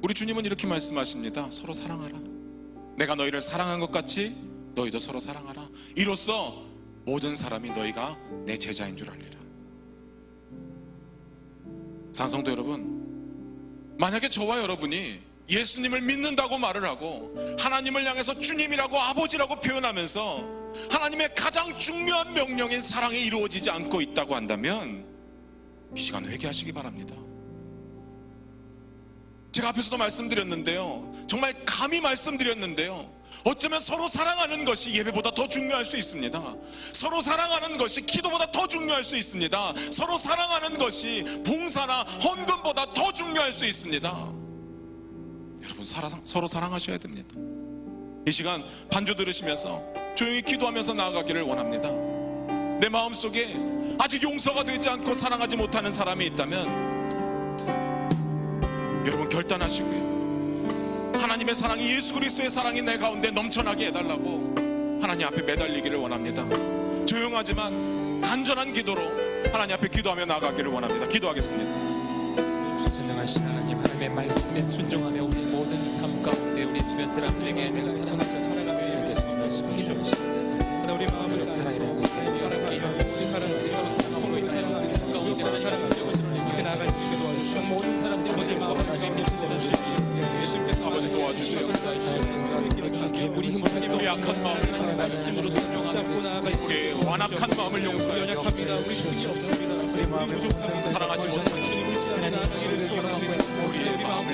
우리 주님은 이렇게 말씀하십니다. 서로 사랑하라. 내가 너희를 사랑한 것 같이 너희도 서로 사랑하라. 이로써 모든 사람이 너희가 내 제자인 줄 알리라. 산성도 여러분, 만약에 저와 여러분이 예수님을 믿는다고 말을 하고 하나님을 향해서 주님이라고 아버지라고 표현하면서 하나님의 가장 중요한 명령인 사랑이 이루어지지 않고 있다고 한다면 이 시간 회개하시기 바랍니다. 제가 앞에서도 말씀드렸는데요, 정말 감히 말씀드렸는데요, 어쩌면 서로 사랑하는 것이 예배보다 더 중요할 수 있습니다. 서로 사랑하는 것이 기도보다 더 중요할 수 있습니다. 서로 사랑하는 것이 봉사나 헌금보다 더 중요할 수 있습니다. 여러분, 서로 사랑하셔야 됩니다. 이 시간 반주 들으시면서 조용히 기도하면서 나아가기를 원합니다. 내 마음속에 아직 용서가 되지 않고 사랑하지 못하는 사람이 있다면 여러분 결단하시고요, 하나님의 사랑이, 예수 그리스도의 사랑이 내 가운데 넘쳐나게 해달라고 하나님 앞에 매달리기를 원합니다. 조용하지만 간절한 기도로 하나님 앞에 기도하며 나아가기를 원합니다. 기도하겠습니다. 전능하신 하나님, 하나님의 말씀에 순종하며 우리 모든 삶 가운데 우리 주변 사람들에게 내가 사랑하며 우리 마음으로 사랑하고 우리 사랑하고 서로 사랑하고 있는 삶 가운데 사랑하며 나아갈 수 있게 도와주시고 모든 사람들 아버지 마음을 예수님께서 아버지 도와주시옵소서. 우리 힘을 우리 약한 마음을 말씀으로 붙잡고 나아갈 수 있게 우리의 완악한 마음을 용서하여 연약합니다. 우리 힘이 없습니다. 우리 부족합니다. 사랑하지 못하는 주님이 하나님을 소원하시고 우리의 마음을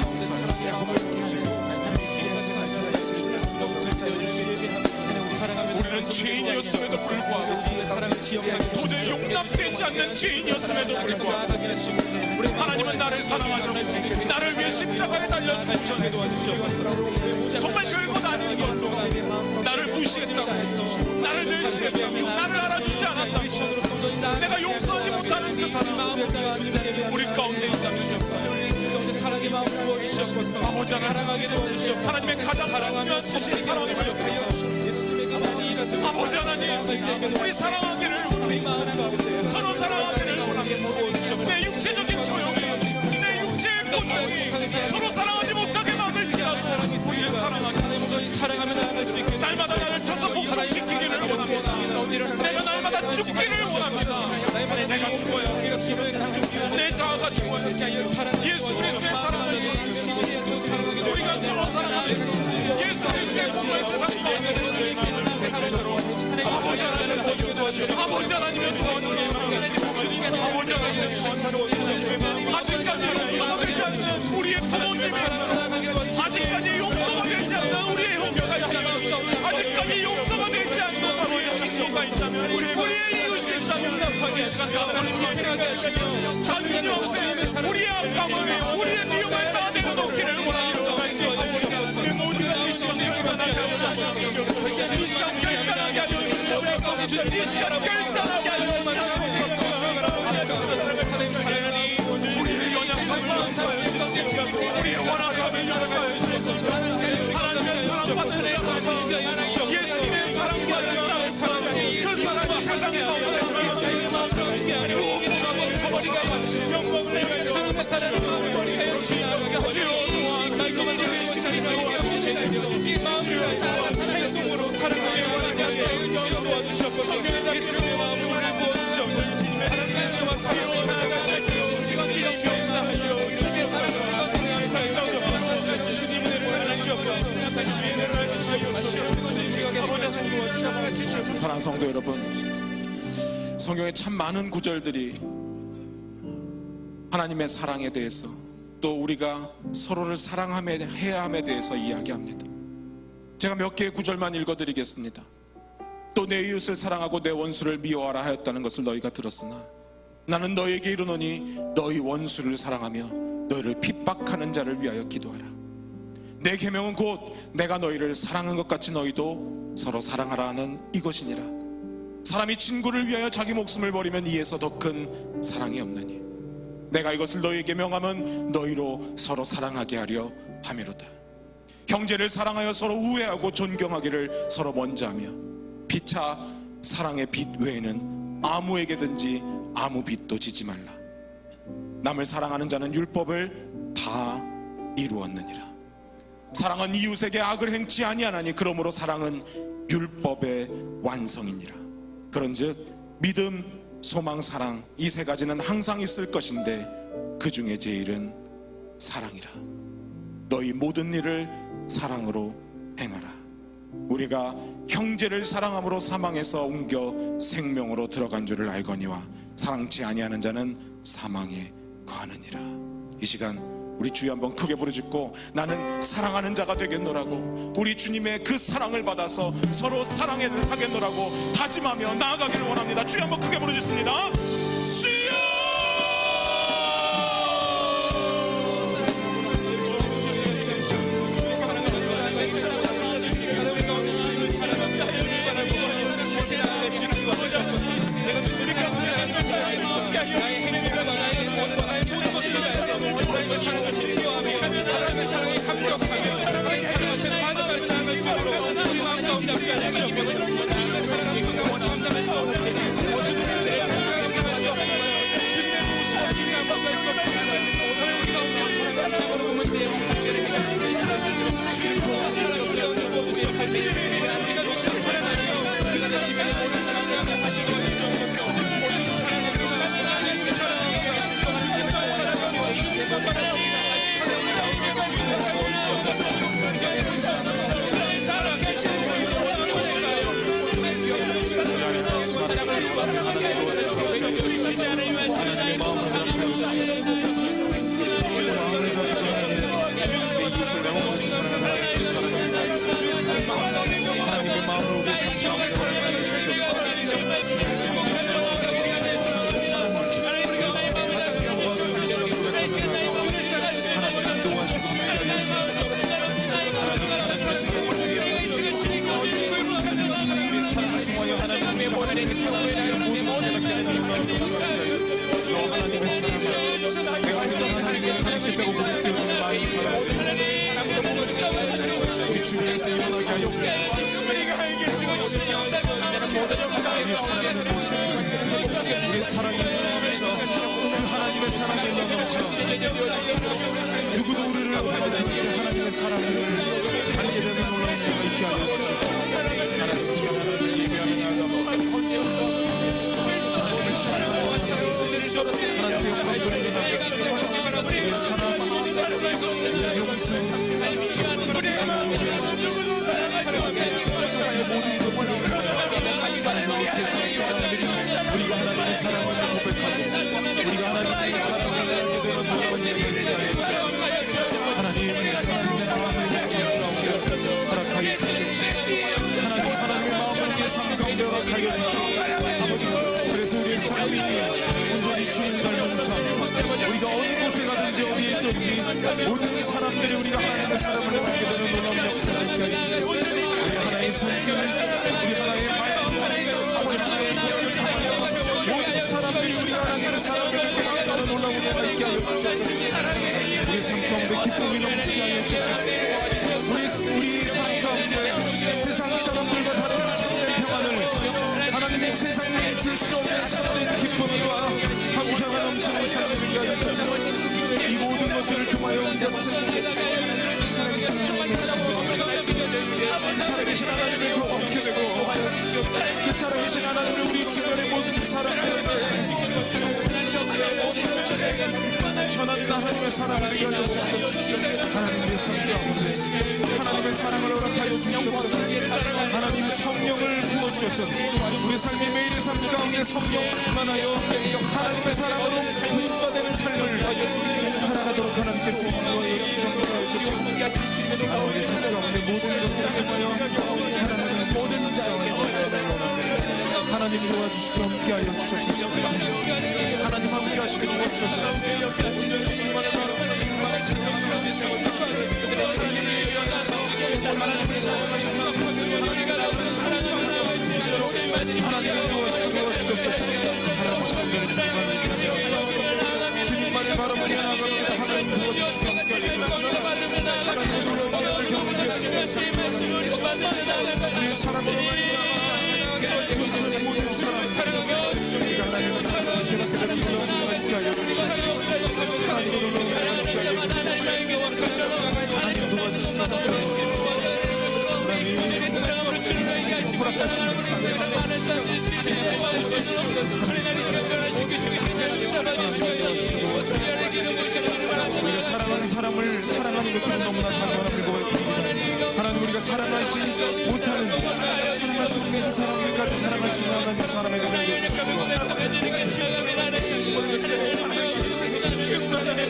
우리는 죄인이었음에도 불구하고, 도저히 용납되지 않는 죄인이었음에도 불구하고 하나님은 나를 사랑하셨고 나를 위해 십자가에 달려 죽으셨네. 정말 별것 아닌 것으로 나를 무시했다고, 나를 멸시했다고, 나를 알아주지 않았다고, 내가 용서하지 못하는 그 사람 우리 가운데 있다면 사랑의 마음을 부어주시옵소서. 아버지 하나님, 하나님의 가장 중요한 뜻이 사랑이시옵소서. 아버지 하나님, 우리 사랑하기를 원합니다. 서로 사랑하기를 원합니다. 내 육체적인 소용이, 내 육체의 본능이 서로 사랑하지 못하게 막을지라도 우리를 사랑하며 나아갈 수 있게 날마다 나를 쳐서 복종시키기를 원합니다. 내가 날마다 죽기를 원합니다. 내가 죽어야 내 자아가 죽어야 예수 그리스도의 사랑을 우리가 서로 사랑하며 예수 그리스도의 정말 세상 가운데 아버지 하나님의 도와주시고 아버지 하나님의 도와주시고 아버지 하나님의 도와주시고 아직까지 용서가 되지 않는 우리의 부모님이 아직까지 용서가 되지 않는 우리의 형제가 있다면 아직까지 용서가 되지 않는 우리의 친구가 있다면 우리의 이웃이 있다면 이 시간 가운데 자신이 없는 우리의 아까움을 우리의 미움을 다 내려놓기를 원합니다. 우리 모두가 이 시간 결단하게 하옵소서. 이 시간 결단하게 하옵소서. 이 시간 결단하게 하옵소서. 우리의 연약한 마음, 우리의 원악함을 용서하옵소서. 하나님의 사랑받는 자로서 예수님의 사랑받는 자로서 그 사랑이 세상에서 영광을 내려 주님의 사랑을 마음을 주여 달콤한 이 마음을 행동으로 사랑하며 원하게 도와주시옵소서. 예수님의 마음을 부어주시옵소서. 하나님의 사랑을 나아갈 수 있는 기억시옵나 하여 주님의 사랑을 주님의 은혜를 주시옵소서. 다시 은혜를 주시옵소서. 사랑하는 성도 여러분, 성경에 참 많은 구절들이 하나님의 사랑에 대해서, 또 우리가 서로를 사랑해야 함에 대해서 이야기합니다. 제가 몇 개의 구절만 읽어드리겠습니다. 또 내 이웃을 사랑하고 내 원수를 미워하라 하였다는 것을 너희가 들었으나 나는 너희에게 이르노니 너희 원수를 사랑하며 너희를 핍박하는 자를 위하여 기도하라. 내 계명은 곧 내가 너희를 사랑한 것 같이 너희도 서로 사랑하라 하는 이것이니라. 사람이 친구를 위하여 자기 목숨을 버리면 이에서 더 큰 사랑이 없느니 내가 이것을 너희에게 명하면 너희로 서로 사랑하게 하려 함이로다. 형제를 사랑하여 서로 우애하고 존경하기를 서로 먼저 하며 피차 사랑의 빚 외에는 아무에게든지 아무 빚도 지지 말라. 남을 사랑하는 자는 율법을 다 이루었느니라. 사랑은 이웃에게 악을 행치 아니하나니 그러므로 사랑은 율법의 완성이니라. 그런즉 믿음, 소망, 사랑 이 세 가지는 항상 있을 것인데 그 중에 제일은 사랑이라. 너희 모든 일을 사랑으로 행하라. 우리가 형제를 사랑함으로 사망에서 옮겨 생명으로 들어간 줄을 알거니와 사랑치 아니하는 자는 사망에 거하느니라. 이 시간 우리 주여 한번 크게 부르짖고 나는 사랑하는 자가 되겠노라고, 우리 주님의 그 사랑을 받아서 서로 사랑하겠노라고 다짐하며 나아가기를 원합니다. 주여 한번 크게 부르짖습니다. 주여! 우리 주변에서 일어나게 하여 우리의 사랑이 넘쳐, 그 하나님의 사랑이 넘쳐 누구도 우리를 하나님의 사랑을 알게 되는 놀라운 때가 있게 하여 주시옵소서. 하나님 하나님을 예배하며 하나님을 찾아가며 하나님의 영광을 돌리며 우리의 사랑, 우리의 용서, 세상의 사람들이 우리가 하나님의 사랑을 고백하고 우리가 하나님의 사랑을 알게 되는 놀라운 예배를 위하여 주옵소서. 하나님의 마음을 가운데 허락하여 주시옵소서. 하나님의 마음을 삶 가운데 허락하여 주시옵소서. 아버지, 그래서 우리의 삶이 온전히 주님 닮은 삶, 우리가 어느 곳에 가든지 어디에 있든지 모든 사람들이 우리가 하나님의 사랑을 알게 되는 놀라운 역사를 있게 하여 주옵소서. 우리 하나의 손길, 우리 하나의 말, 모든 사람들이 우리가 하나님의 사랑을 느끼는 놀라운 은혜가 있게 하여 주옵소서. 우리 삶 가운데 기쁨이 넘치게 하여 주옵소서. 우리 삶 가운데 세상 사람들과 다른 참된 평안을, 하나님의 세상에 줄 수 없는 참된 기쁨과 감사가 넘치는 삶을 하여 주옵소서. 이 모든 것들을 통하여 우리가 살아계신 하나님을 경험하게 되고 그 살아계신 하나님을 우리 주변의 모든 사람들에게 전하는 하나님의 사랑을 이끌어 주옵소서. 하나님의 사랑을 하나님의 사랑을 허락하여 주시옵소서. 하나님 성령을 부어주셔서 우리 삶의 매일의 삶 가운데 성령 충만하여 하나님의 사랑으로 분과되는 삶을 살아가도록 하나님께서 인도하여 주시옵소서. 하나님의 삶 가운데 모든 것들을 통하여 하나님의 모든 자원을 하나님 도와주시고 함께하여 주옵소서. 하나님 함께하시고 도와주셔서 주님만의 마음으로 주님만을 찬양하는 데 세워서 하나님을 위하여 하나님을 찬양하는 하나님을 도와주시옵소서. 하나님 찬양하는 주님만을 찬양하고 주님만의 바람을 향하갑니다. 하나님 도와주시고 함께하여 주옵소서. 하나님의 놀라운 은혜를 경험하여 주옵소서. 우리의 사랑으로 말미암아 모든 사랑 우리가 하나님의 사랑을 깨닫게 되는 놀라운 은혜가 있게 하여 주옵소서. 하나님의 놀라운 은혜가 있게 하여 주옵소서. 하나님 도와주시면 우리가 사랑하는 사람을 사랑하는 것들은 너무나 당연함을 고백합니다. 하나님 우리가 사랑하지 못하는 사랑할 수 없는 그 사람들까지 사랑할 수 있는 하나님 사랑의 은혜를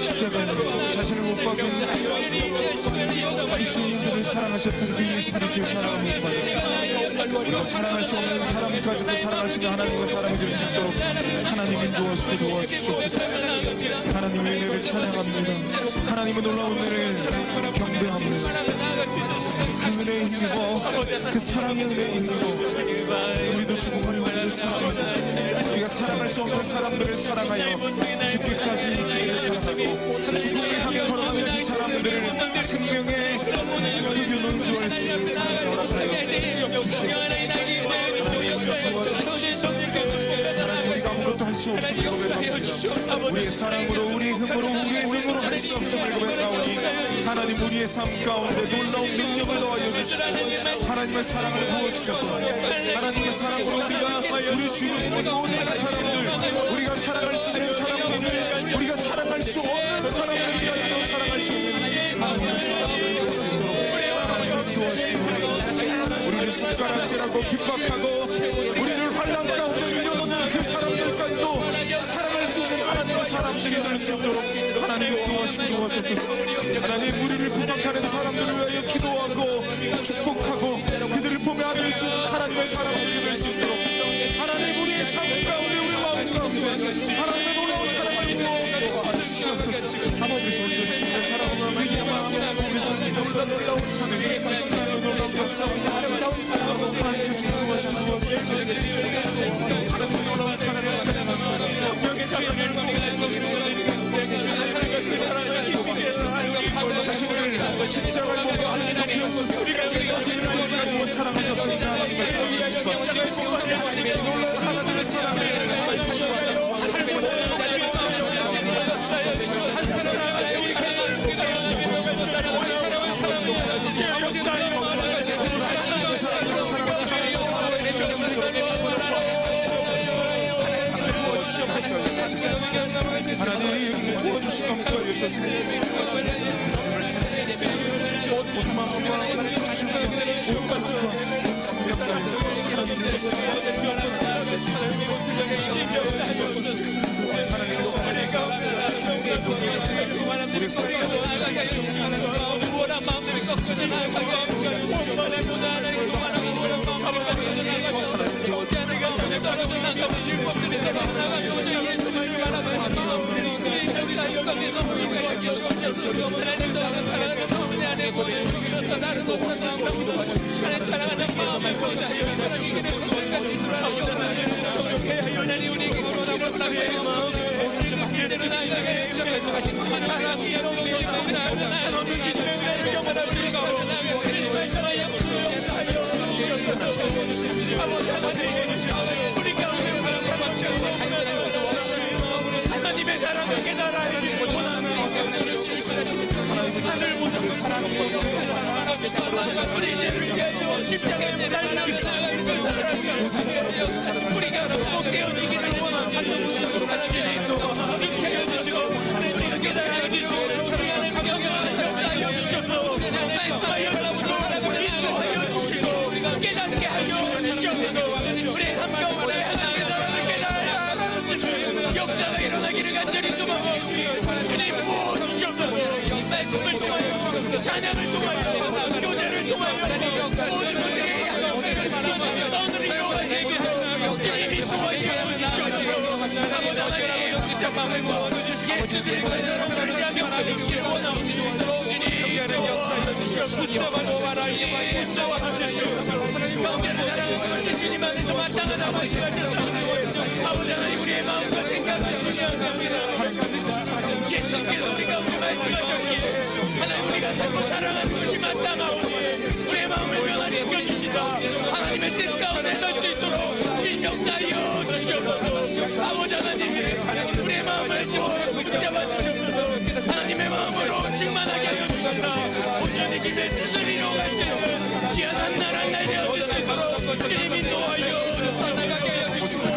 십자가에 자신을 못 박은 이 주인들을 사랑하셨던 그 예수 그리스도의 사랑을 못 받아 우리가 사랑할 수 없는 사람까지도 사랑할 수 있는 하나님과 사랑이 될 수 있도록 하나님 인도하시고 도와주시옵소서. 하나님의 은혜를 찬양합니다. 하나님의 놀라운 은혜를 경배합니다. 그 은혜에 힘입어 그 사랑의 은혜에 힘입어 우리도 죽음을 위해 사랑하자. 우리가 사랑할 수 없는 사람들을 사랑하여 죽기까지 사랑하고 죽음을 향해 걸어가는 그 사람들을 생명의 그 길로 인도할 수 있는 사랑을 허락하여 주시옵소서. 하나님 우리가 아무것도 할 수 없음을 고백합니다. 우리의 사랑으로 우리의 힘으로 할 수 없음을 고백하오니 하나님 우리의 삶 가운데 놀라운 능력을 더하여 주시고 하나님의 사랑을 부어주셔서 하나님의 사랑으로 우리가 우리 주위에 있는 모든 사람들 우리가 사랑할 수 있는 사람들 우리가 사랑할 수 없는 사람들까지도 사랑할 수 있는 하나님의 사랑을 볼 수 있도록 하나님을 도와주시고 우리를 손가락질하고 핍박하고 우리를 환난 가운데 밀려놓는 그 사람들까지도 사랑할 수 있는 하나님의 사람들이 될 수 있도록 하나님을 도와주시고 도와주옵소서. 하나님 우리를 핍박하는 사람들을 위하여 기도하고 축복하고 그들을 보며 아들 수 있는 하나님의 사람들이 될 수 있도록 하나님 우리의 삶 가운데 우리 마음 가운데 하나님의 놀라운 사랑을 부어 주시옵소서. 아버지 손님 주님의 사랑으로 말미암아 우리 삶이 놀라운 찬양 하나님의 놀라운 역사와 아름다운 사랑으로 하나님께서 도와주시고 도와주옵소서. 하나님의 놀라운 사랑을 찬양합니다. 자신을 십자가에 못 박히고 우리가 사랑하셨던 하나님의 사랑을 놀라운 하나님의 사랑을 하나님 도와주시고 함께하여 주셔서 모든 마음과 정신과 온 마음과 생명과 하나님의 하나님의 사랑을 깨달아야 지 하늘보다 사랑을 우리 죄를 위하여 십자가에 매달려 우리가 복되어지기를 원하는 사랑을 인도하여 주시고 우리가 깨달아 주시고 사랑하는 가격을 하여 주셔서 말씀하여 사랑을 인도하여 주시고 깨닫게 하여 주시옵소서. 우리 삶 가운데 하나님의 사랑을 깨달아 주시고 역사가 일어나기를 간절히 소망하오니 주님 부어주시옵소서. 말씀을 통하여 찬양을 통하여 교제를 통하여 모든 분들의 하나님을 통하여 오늘을 요하게 하여 주님이 참 마음을 모아주시고 예수 그리스도의 사랑을 명령하시기를 원하옵니다. 주님 역사여 주시옵소서. 붙잡아도 하나님 붙잡아 주십시오. 가운데를 사랑하는 것이 주님 안에서 마땅하다고 하시옵소서. 아버지 하나님 우리의 마음과 생각을 주시옵소서. 예수께서 우리 가운데 말씀하셨기에 하나님 우리가 자꾸 사랑하는 것이 마땅하오니 우리의 마음을 변화시켜 주시다. 하나님의 뜻 가운데 설 수 있도록 진 역사여 주시옵소서. 아버지 하나님 우리의 마음을 붙잡아 주시옵소서. 하나님의 마음으로 충만하게 하여 주시옵소서. 온전히 주의 뜻을 이루어갈 수 있는 귀한 나라 날 되어주시옵소서. 주님 인도하여 나가게 하여 주시옵소서.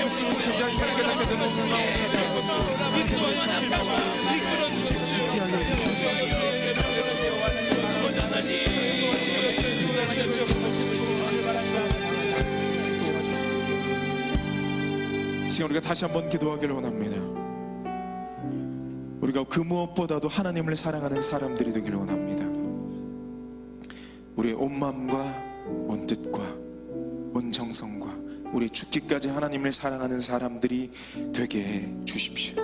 예수 제자의 깨닫게 되는 마음을 이끌어 주십시오. 지금 우리가 다시 한번 기도하기를 원합니다. 우리가 그 무엇보다도 하나님을 사랑하는 사람들이 되기를 원합니다. 우리의 온 마음과 온 뜻과 온 정성과 우리 죽기까지 하나님을 사랑하는 사람들이 되게 해 주십시오.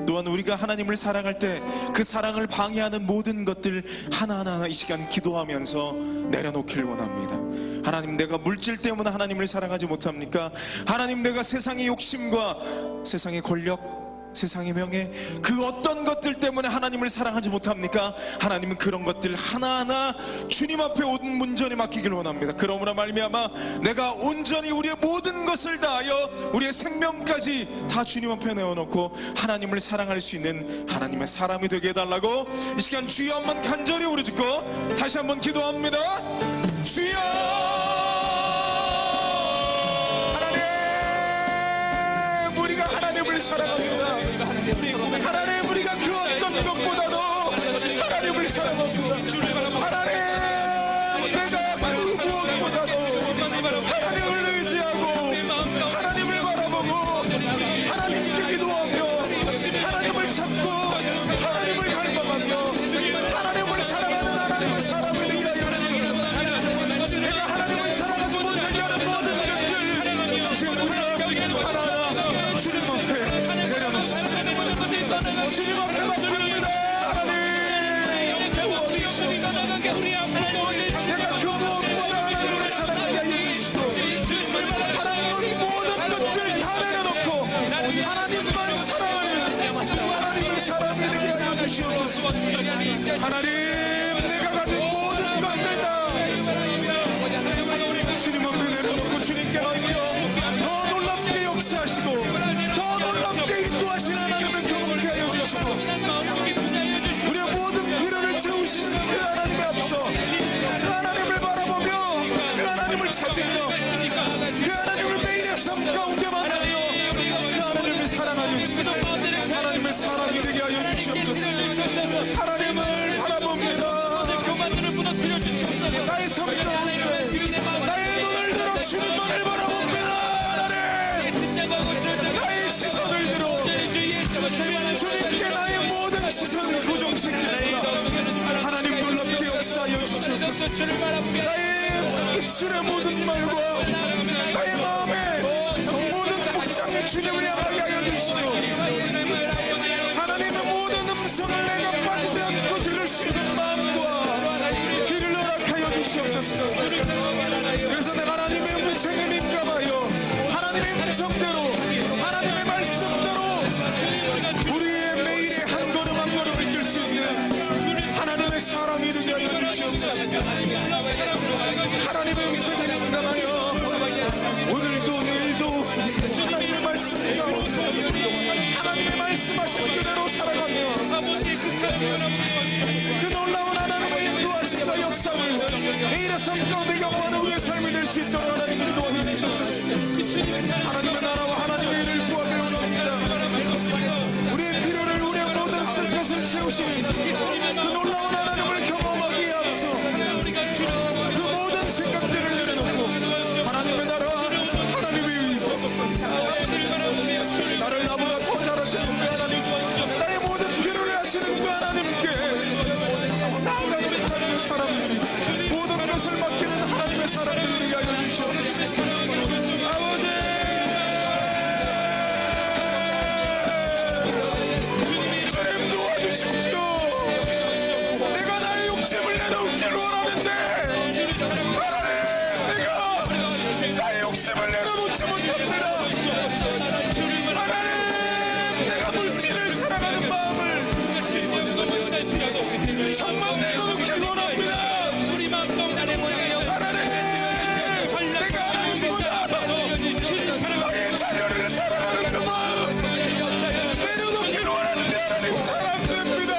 또한 우리가 하나님을 사랑할 때 그 사랑을 방해하는 모든 것들 하나하나 이 시간 기도하면서 내려놓기를 원합니다. 하나님, 내가 물질 때문에 하나님을 사랑하지 못합니까? 하나님, 내가 세상의 욕심과 세상의 권력, 세상의 명예, 그 어떤 것들 때문에 하나님을 사랑하지 못합니까? 하나님은 그런 것들 하나하나 주님 앞에 온전히 맡기기를 원합니다. 그러므로 말미암아 내가 온전히 우리의 모든 것을 다하여 우리의 생명까지 다 주님 앞에 내어놓고 하나님을 사랑할 수 있는 하나님의 사람이 되게 해달라고 이 시간 주여 한번 간절히 부르짖고 다시 한번 기도합니다. 주여, 하나님, 우리가 하나님을 사랑합니다. 하나님, 우리가 그 어떤 것보다도 하나님을 사랑합니다. 하나님, 내가 그 무엇보다도 하나님을 의지하고 하나님을 바라보고 하나님께 기도하며 하나님을 찾고 하나님을 갈망하며 하나님을 사랑하는 하나님의 사람이 되게 하여 주시옵소서. 내가 하나님을 사랑하지 못하게 하는 모든 것들 지금 우리가 하나하나 주님 앞에 내려놓습니다. 주님 앞에 맡깁니다. 내가 그 무엇보다 하나님을 사랑하게 하여 주시고 하나님의 모든 것들 다 내려놓고 하나님만 사랑하는 하나님의 사람이 되게 하여 주시옵소서. 하나님, 내가 가진 모든 것들 다 주님 앞에 내려놓고 주님께 맡겨 더 놀랍게 역사하시고 더 놀랍게 인도하시는 하나님을 경험하게 하여 주시고 우리의 모든 필요를 채우시는 그 하나님의 앞서 그 하나님을 바라보며 그 하나님을 찾으며 그 하나님을 매일의 삶 가운데 만나며 그 하나님을 사랑하는 하나님의 사랑이 되게 하여 주시옵소서. 하나님을 바라봅니다. 나의 삶 가운데 나의 눈을 들어 주님만을 바라봅니다. 하나님, 나의 시선을 들어 주님께 나의 모든 시선을 고정시키는 하나님 놀랍게 역사하여 주시옵소서. 나의 입술의 모든 말과 나의 마음의 모든 묵상이 주님을 향하게 하여 주시고 하나님의 모든 음성을 내가 빠지지 않고 들을 수 있는 마음과 귀를 허락하여 주시옵소서. 그래서 내가 하나님의 음성에 민감하여 하나님의 음성대로 하나님의 말씀대로 우리의 매일의 한 걸음 한 걸음을 들 수 있는 하나님의 사람이 되게 하여 주시옵소서. 하나님의 음성에 민감하여 오늘도 내일도 하나님의 말씀 가운데 하나님의 말씀하신 그대로 살아가며 그 놀라운 하나님의 인도하심과 역사를 매일의 삶 가운데 경험하는 우리의 삶이 될 수 있도록 하나님 인도하여 주옵소서. 하나님의 나라와 하나님의 일을 구하기를 원합니다. 우리의 필요를 우리의 모든 쓸 것을 채우시는 그 놀라운 하나님을 경험하기에 앞서 그 모든 생각들을 내려놓고 하나님의 나라 하나님의 일 나를 나보다 더 잘하신 알지 못합니다. 하나님, 내가 물질을 사랑하는 마음을 정말 내가 그렇게 원합니다. 우리 마음 가운데 하나님, 내가 아니구나. 나의 자녀를 사랑하는 그 마음 내려놓기를 원하는데 하나님 잘 안 됩니다.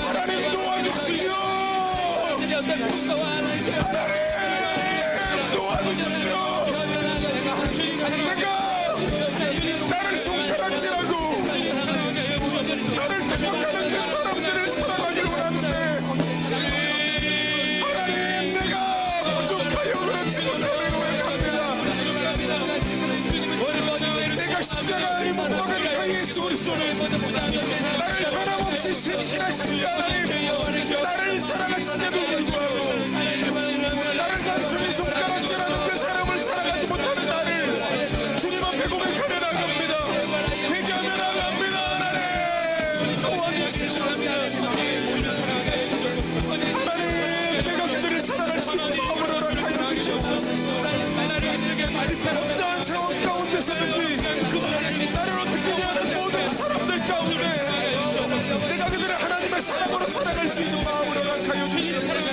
하나님 도와주십시오. 하나님 도와주십시오. 내가 나를 손가락질하고 나를 대적하는 그 사람들을 사랑하기를 원하는데 하나님 내가 부족하여 그렇지 못하는 고백합니다. 내가 십자가 아닌 못 박은 그 예수 그리스도는 나를 변함없이 신실하신 하나님, 나를 사랑하신데도 불구하고 나를 단순히 손가락질하는 그 사람을 사랑하지 못하는 나를 주님 앞에 고백하며 나갑니다. 회개하며 나갑니다. 하나님 도와주십시오. 하나님 내가 그들을 사랑할 수 있는 마음을 허락하여 주시옵소서. 어떠한 상황 가운데서든지 나를 어떻게 대하는 모든 사람들 가운데 내가 그들을 하나님의 사랑으로 사랑할 수 있는 마음을 허락하여 주시옵소서.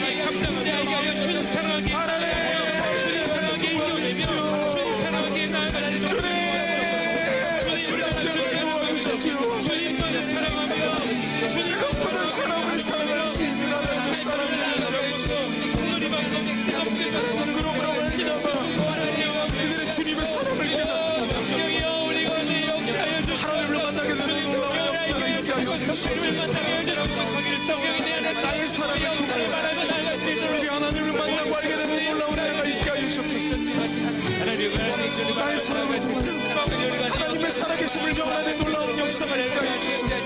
사람을 사랑할 수 있는 하나님의 사랑을 그들의 주님의 사랑을 하나님을 만나게 되는 놀라운 역사가 있게 하여 주시옵소서. 나의 사랑을 통하여 우리 하나님을 만나고 알게 되는 놀라운 은혜가 있게 하여 주옵소서. 나의 사랑을 통하여 하나님의 살아계심을 경험하는 놀라운 역사가 있게 하여 주옵소서.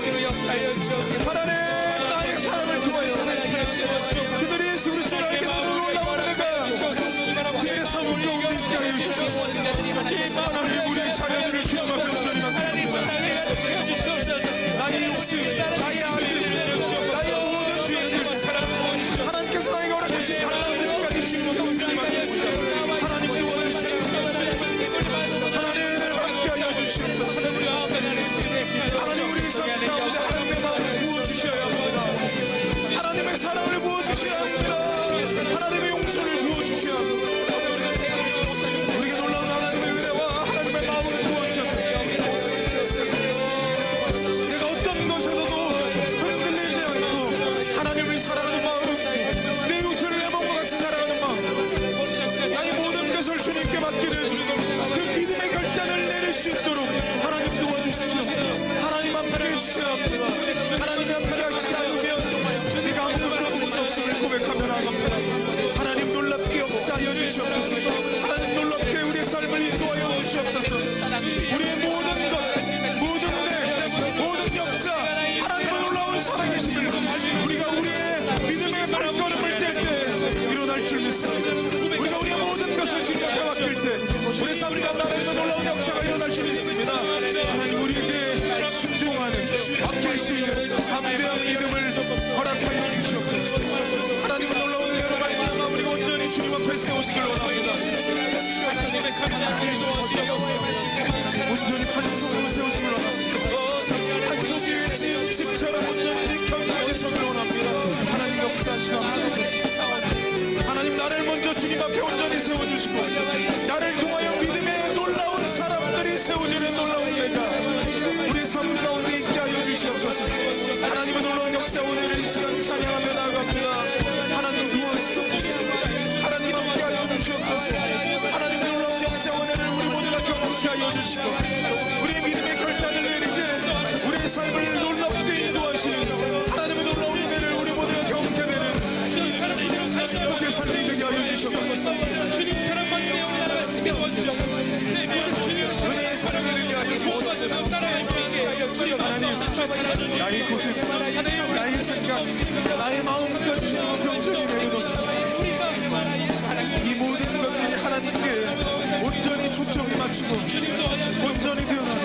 하나님 나의 사랑을 통하여 그들이 예수 그리스도를 알게 되는 놀라운 은혜가 제 삶을 가운데 있게 하여 주옵소서. 하나님 우리의 자녀들을 주님 앞에 온전히 나의 욕심, 나의 아들, 나의 모든 주인들 하나님께서 나에게 허락하신 달란트까지 주님 앞에 온전히 하나님 도와주십시오. 하나님 함께하여 주시옵소서. 하나님 우리 삶 가운데 하나님의 마음을 부어주셔야 합니다. 하나님의 사랑을 부어주셔야 합니다. 하나님의 용서를 부어주셔야 합니다. 우리에게 놀라운 하나님의 은혜와 하나님의 마음을 부어주셔서 내가 어떤 것에서도 흔들리지 않고 하나님을 사랑하는 마음, 내 이웃을 내 몸과 같이 사랑하는 마음, 나의 모든 것을 주님께 맡기는 그 믿음의 결단을 내릴 수 있도록 하나님 도와주십시오. 하나님 함께해 주셔야 합니다. 하나님이 함께 하시지 않으면 내가 아무것도 할 수 없음을 고백하며 나갑니다. 하나님 놀랍게 역사하여 주시옵소서. 하나님 놀랍게 우리의 삶을 인도하여 주시옵소서. 우리의 모든 것, 모든 은혜, 모든 역사, 하나님의 놀라운 살아계심을 우리가 우리의 믿음의 발걸음을 뗄 때 일어날 줄 믿습니다. 우리가 우리의 모든 것을 주님 앞에 맡길 때 우리 삶 가운데 하나님의 놀라운 역사가 일어날 줄 믿습니다. 하나님 우리에게 순종하는, 맡길 수 있는 담대한 믿음을 허락하여 주시옵소서. 하나님은 놀라운 은혜로 말미암아 우리가 온전히 주님 앞에 세워지길 원합니다. 온전히 반석으로 세워지길 원합니다. 반석 위에 지은 집처럼 온전히 견고하게 서길 원합니다. 하나님 역사하시고 하나님 나를 먼저 주님 앞에 온전히 세워주시고 나를 통하여 믿음의 놀라운 사람들이 세워지는 놀라운 은혜가 우리 삶 가운데 있게 하여 주시옵소서. 하나님의 놀라운 역사 오늘을 이 시간 찬양하며 나아갑니다. 하나님 도와주시옵소서. 하나님 함께 하여 주시옵소서. 하나님의 놀라운 역사 오늘을 우리 모두가 경험케 하여 주시고 우리의 믿음의 결단을 내릴 때 우리의 삶을 놀랍게 인도하시는 하나님의 놀라운 은혜를 우리 모두가 경험케 되는 축복의 삶이 되게 하여 주시옵소서. 주님 사랑만 내 우리 나라가 쓰게 도와주시옵소서. 내 모든 주님의 은혜의 사랑이 되게 하여 주시옵소서. 나의 고집, 나의 생각, 나의 마음까지 주님 앞에 온전히 내려놓습니다. 이 모든 것들이 하나님께 온전히 초점이 맞추고 온전히 변하고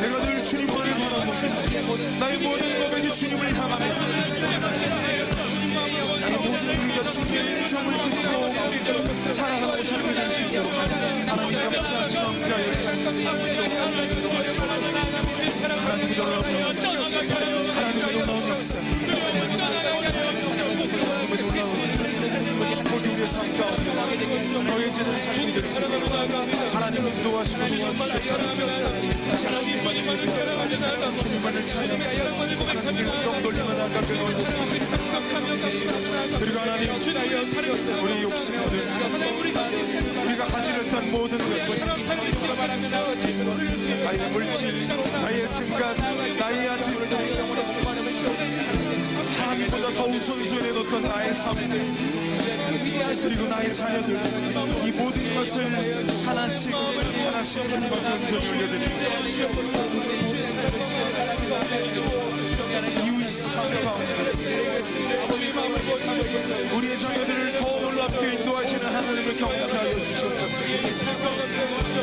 내가 늘 주님을 바라보고 나의 모든 고백이 주님을 향합니다. 나의 모든 우리가 주님의 음성을 듣고 사랑하고 살게 될 수 있도록 하나님 하나님이 놀라운 역사, 하나님이 놀라운 역사, 하나님의 놀라운 축복이 우리의 삶 가운데 더해지는 삶이 될 수 있도록 하나님 인도하시고 도와주시옵소서. 주님만을 찬양하며 하나님께 영광 돌리며 나아가게 도와주옵소서. 그리고 하나님 우리 욕심들, 우리가 가지려 했던 모든 것들, 나의 물질, 나의 생각, 나의 아침, 하나님보다 더 우선순위에 놓던 나의 삶, 그리고 나의 자녀들, 이 모든 것을 하나씩 하나씩 주님 앞에 얹어 올려드립니다. 이웃이 삶 가운데 우리의 자녀들을 더 놀랍게 인도하시는 하나님을 경험하여 주시옵소서.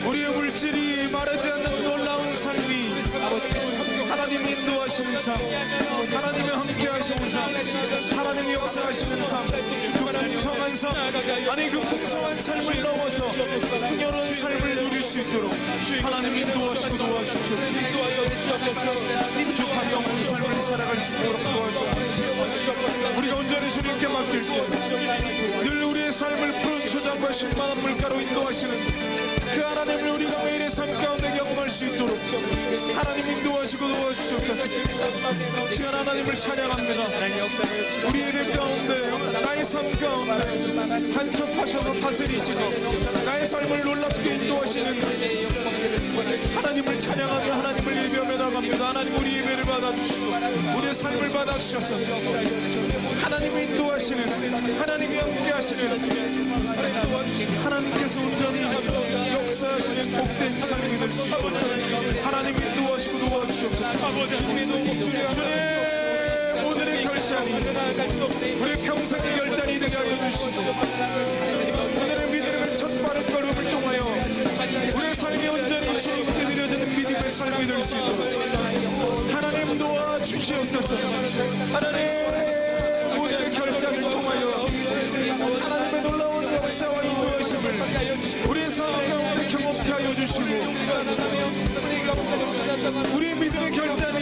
우리의 물질이 말하지 않는 놀라운 삶이 하나님이 인도하시는 삶, 하나님이 함께 하시는 삶, 하나님이 역사하시는 삶, 그 풍성한 삶, 아니 그 풍성한 삶을 넘어서 풍요로운 삶을 누릴 수 있도록 하나님이 인도하시고 도와주시옵소서. 부족한 영혼 삶을 살아갈 수 있도록 도와주옵소서. 우리가 온전히 주님께 맡길 때 늘 우리의 삶을 푸른 초장과 신만한 물가로 인도하시는 그 하나님을 우리가 매일의 삶 가운데 경험할 수 있도록 하나님 인도하시고 도와주시옵소서. 시간 하나님을 찬양합니다. 우리의 내 가운데, 나의 삶 가운데 간섭하셔서 다스리시고 나의 삶을 놀랍게 인도하시는 하나님을 찬양하며 하나님을 예배하며 나갑니다. 하나님 우리 예배를 받아주시고 우리의 삶을 받아주셔서 하나님이 인도하시는, 하나님이 함께하시는, 하나님께서 온전히 역사하시는 복된 삶이 될 수 있도록 하나님 인도하시고 도와주시옵소서. 주의 오늘의 결단이 우리의 평생의 결단이 되게 하여 주시고 오늘의 믿음의 첫 발을 걸음을 통하여 우리의 삶이 온전히 주님께 드려지는 믿음의 삶이 될 수 있도록 하나님 도와주시옵소서. 하나님 오늘의 결단을 통하여 하나님의 놀라운 역사와 인도하심을 우리의 삶 가운데 경험케 하여 주시고 우리의 믿음의 결단이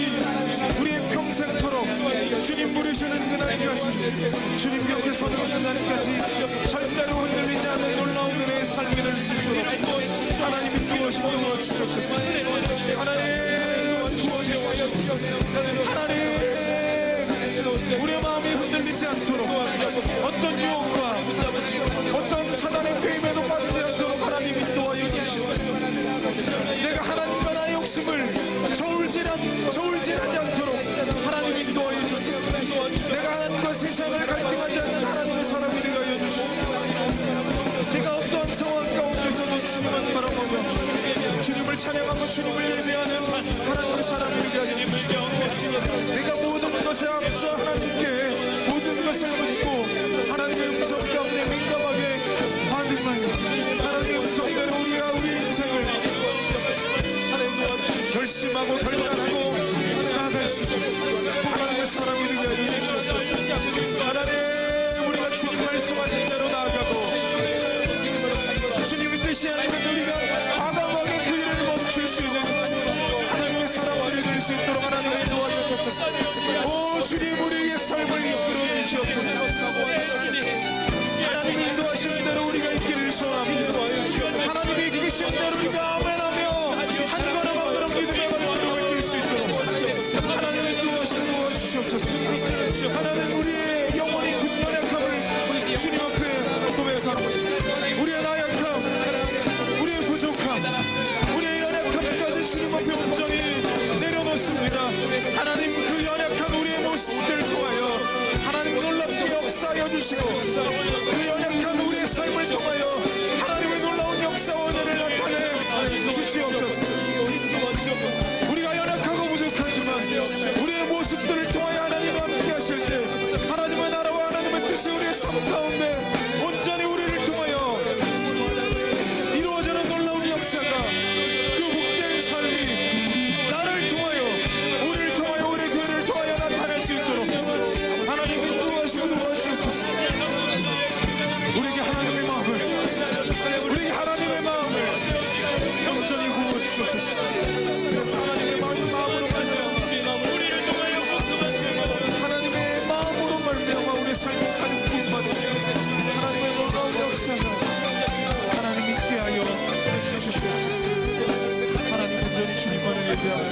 우리의 평생토록 주님 부르시는 그날까지, 주님 곁에 서는 그날까지 절대로 흔들리지 않는 놀라운 은혜의 삶이 될 수 있도록 하나님 인도하시고 도와주시옵소서. 하나님 도와주시옵소서. 하나님 우리의 마음이 흔들리지 않도록 어떤 유혹과 어떤 사단의 배임에도 빠지지 않도록 하나님 인도하여 주시옵소서. 내가 하나님과 나의 욕심을 저울질하지 않도록 하나님 인도하여 주옵소서. 내가 하나님과 세상을 갈등하지 않는 하나님의 사람이 되게 하여 주시옵소서. 내가 어떠한 상황 가운데서도 주님만 바라보며 주님을 찬양하고 주님을 예배하는 하나님의 사람이 되게 하여 주시옵소서. 내가 모든 것에 앞서 하나님께 모든 것을 묻고 하나님의 음성 가운데 민감하게 반응하여 하나님의 음성대로 우리의 인생을 결심하고 결단하고 나아갈 수 있는 하나님의 사람이 되게 하여 주시옵소서. 하나님 우리가 주님 말씀하신 대로 나아가고 주님의 뜻이 아니면 우리가 과감하게 그 일을 멈출 수 있는 하나님의 사람들이 될 수 있도록 하나님 인도하여 주옵소서. 오 주님 우리의 삶을 이끌어 주시옵소서. 하나님이 인도하시는 대로 우리가 있기를 소원합니다. 하나님이 이끄시는 대로 우리가 아멘하며 한 걸음 한 걸음 믿음의 발걸음을 뛸 수 있도록 하나님 인도하시고 도와주시옵소서. 하나님 우리의 영혼이 군 연약함을 주님 앞에 고백하고 우리의 나약함, 우리의 부족함, 우리의 연약함까지 주님 앞에 온전히 내려놓습니다. 하나님 그 연약한 우리의 모습들을 통하여 하나님 놀랍게 역사하여 주시고 그 연약한 우리의 삶을 통하여 하나님의 놀라운 역사와 은혜를 나타내 주시옵소서. 우리가 연약하고 부족하지만 우리의 모습들을 통하여 하나님 함께 하실 때 주옵소서. 그래서 하나님의 마음으로 말미암아 하나님의 마음으로 말미암아 우리의 삶을 가득 부음받는 하나님의 놀라운 역사가 하나님 있게 하여 주시옵소서. 하나님 온전히 주님만을 예배하며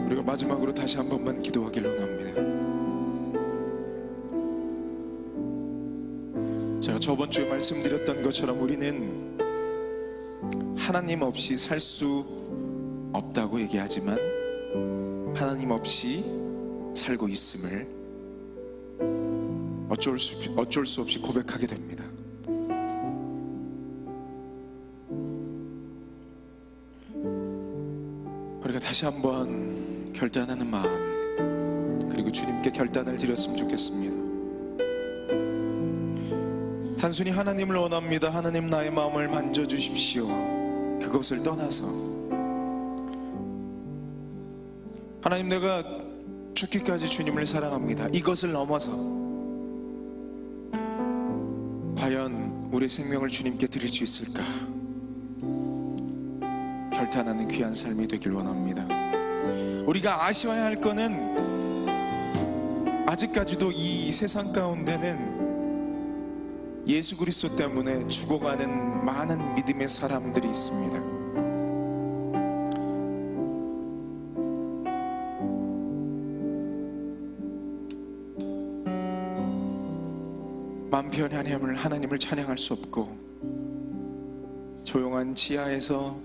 우리가 마지막으로 다시 한 번만 기도하기를 원합니다. 제가 저번 주에 말씀드렸던 것처럼 우리는 하나님 없이 살 수 없다고 얘기하지만 하나님 없이 살고 있음을 어쩔 수 없이 고백하게 됩니다. 우리가 다시 한번 결단하는 마음 그리고 주님께 결단을 드렸으면 좋겠습니다. 단순히 하나님을 원합니다. 하나님 나의 마음을 만져주십시오. 그것을 떠나서 하나님 내가 죽기까지 주님을 사랑합니다. 이것을 넘어서 과연 우리 생명을 주님께 드릴 수 있을까? 결단하는 귀한 삶이 되길 원합니다. 우리가 아쉬워야 할 거는 아직까지도 이 세상 가운데는 예수 그리스도 때문에 죽어가는 많은 믿음의 사람들이 있습니다. 마음 편히 하나님을 찬양할 수 없고 조용한 지하에서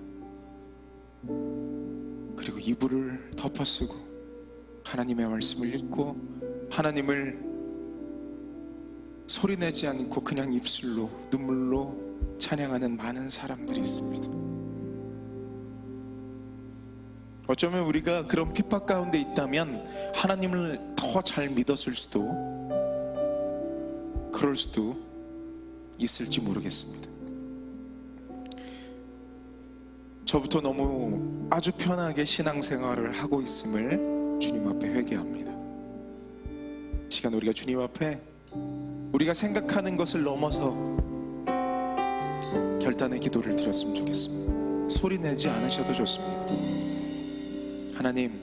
그리고 이불을 덮어쓰고 하나님의 말씀을 읽고 하나님을 소리내지 않고 그냥 입술로 눈물로 찬양하는 많은 사람들이 있습니다. 어쩌면 우리가 그런 핍박 가운데 있다면 하나님을 더 잘 믿었을 수도 그럴 수도 있을지 모르겠습니다. 저부터 너무 아주 편하게 신앙생활을 하고 있음을 주님 앞에 회개합니다. 이 시간 우리가 주님 앞에 우리가 생각하는 것을 넘어서 결단의 기도를 드렸으면 좋겠습니다. 소리 내지 않으셔도 좋습니다. 하나님,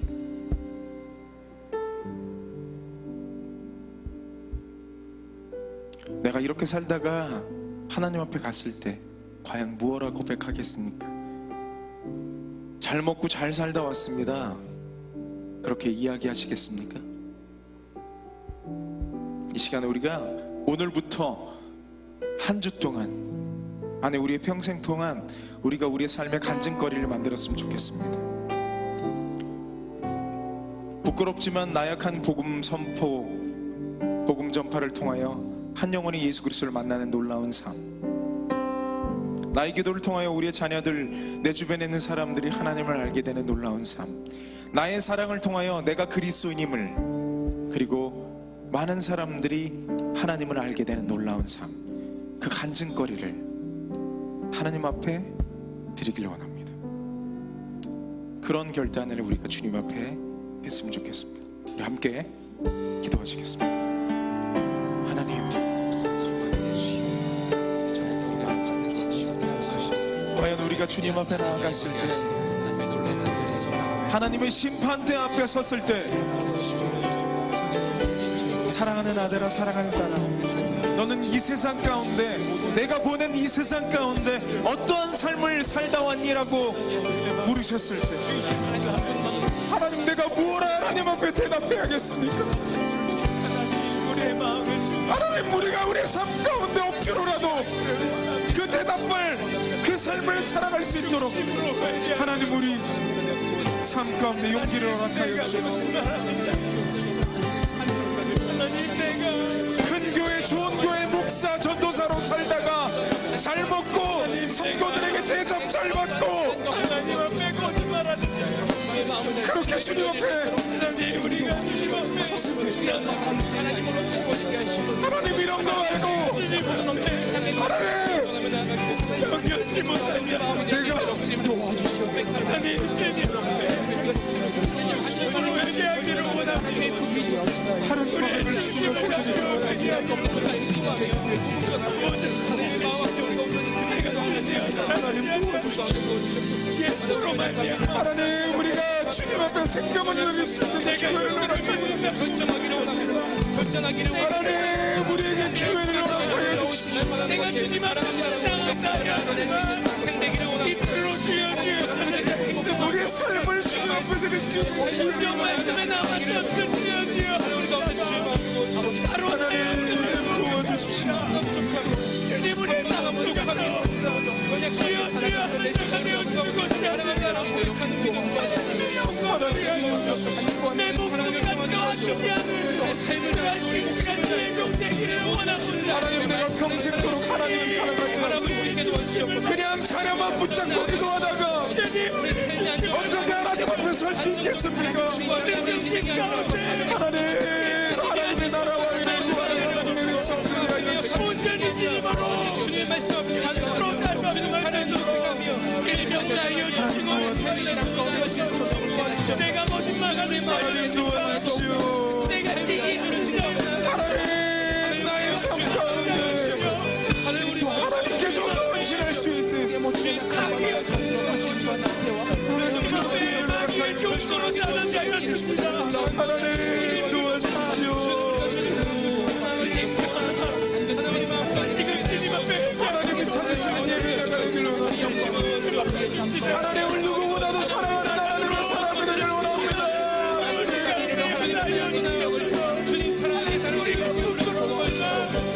내가 이렇게 살다가 하나님 앞에 갔을 때 과연 무엇라 고백하겠습니까? 잘 먹고 잘 살다 왔습니다. 그렇게 이야기하시겠습니까? 이 시간에 우리가 오늘부터 한 주 동안 아니 우리의 평생 동안 우리가 우리의 삶의 간증거리를 만들었으면 좋겠습니다. 부끄럽지만 나약한 복음 선포, 복음 전파를 통하여 한 영혼이 예수 그리스도를 만나는 놀라운 삶, 나의 기도를 통하여 우리의 자녀들, 내 주변에 있는 사람들이 하나님을 알게 되는 놀라운 삶, 나의 사랑을 통하여 내가 그리스도인임을, 그리고 많은 사람들이 하나님을 알게 되는 놀라운 삶, 그 간증거리를 하나님 앞에 드리길 원합니다. 그런 결단을 우리가 주님 앞에 했으면 좋겠습니다. 우리 함께 기도하시겠습니다. 하나님, 과연 우리가 주님 앞에 나아갔을 때, 하나님의 심판대 앞에 섰을 때, 사랑하는 아들아, 사랑하는 딸아, 너는 이 세상 가운데, 내가 보낸 이 세상 가운데 어떠한 삶을 살다 왔니라고 물으셨을 때, 하나님, 내가 무엇을 하나님 앞에 대답해야겠습니까? 하나님, 우리가 우리의 삶 가운데 억지로라도 그 대답을, 그 삶을 살아갈 수 있도록 하나님, 우리 삶 가운데 용기를 허락하여 주시옵소서. 큰 교회, 좋은 교회 목사, 전도사로 살다가 잘 먹고 성도들에게 대접 잘 받고 하나님 앞에 거짓말하는 그렇게 주님 앞에 섰습니다. 하나님, 이런 거 말고 하나님 견디지 못한 자 내가 도와주시옵소서. 하나님, 주님 앞에 회개하기를 원합니다. 하나님, 우리의 주님 앞에 하나님 우리가 주님 앞에 생명을 여길 수 있는 기회를 하나님 우리에게 기회를 허락하여 주십시오. 내가 주님 앞에 나아가야 하는 생되기를 원합니다. 우리의 삶을 주님 앞에 드릴 수 있는 성경 말씀에 나왔던 그 주여 바로 하나님 도와주십시오. 주님 우리의 마음 부족함이 주여 주여 하는 척하며 죽었지 않느냐라고 내 목숨과 하시지 않을 내 삶을 하신 시간이 되기를 원합니다. 하나님 내가 평생도록 하나님을 사랑하지 그냥 자녀만 붙잡고 기도하다가 어떻게 하나님 앞에 설 수 있겠습니까? 하나님의 나라와 은혜를 구하는 하나님의 성수가 온전히 주님으로 주님 말씀 앞으로 닮아가는 하나님 생각이여 일명자여 주시고 내가 모든 말하는 말을 도와주십시오. 내가 이기는 시간 하나님 나의 삶 가운데 하나님께서 헌신할 수 있는 주님 앞에 마귀의 종소로 자라지 않았습니다. 하나님 도와주십시오. 하나님이 찾으시는 예배자가 되기를 원합니다. 하나님을 누구보다도 사랑하는 하나님의 사람이 되기를 원합니다. 주님 사랑하는 주님 사랑하는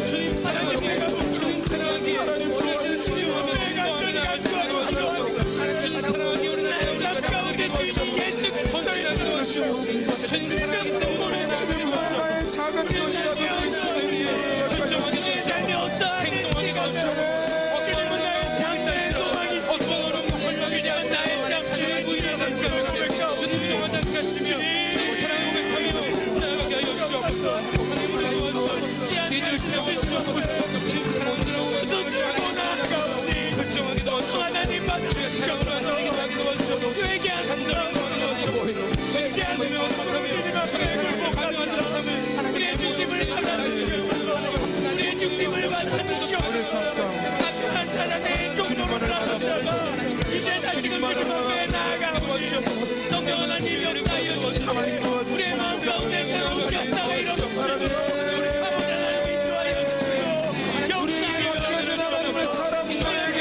주님 사랑하는 하나님 우리는 주님 앞에 주님 사랑하는 우리 나의 가운데 주님이 예수 헌신하게 도와주시오. 주님 사랑하는 주님 나의 작은 것이라도 될 수 있는 주님의 삶에 어떠한 행동하게 도와주시오. 주님은 나의 삶의 도망이 주님은 나의 삶 주님 부인을 생각하시며 주님을 원장하시며 사랑의 고백함이 너무 나아가게 하여 주옵소서. 주님을 도와주옵소서. 뒤질 수 없는 주님 사랑으로 던지고 나아가오니 결정하게 도와주옵소서. 하나님 받으시옵소서. 주에게 한다고 되지 않으면 주님 앞에 굴복하지 않으면 우리의 중심을 받아주시옵소서. 우리의 중심을 받아주시옵소서. 악한 사람의 종로로 나아가다가 이제 다시금 주님 앞에 나아가오니 성령 하나님 역사하여 주시옵소서. 우리의 마음 가운데 새로운 역사가 일어납니다. 아버지 하나님 인도하여 주시고 하나님의 사람들에게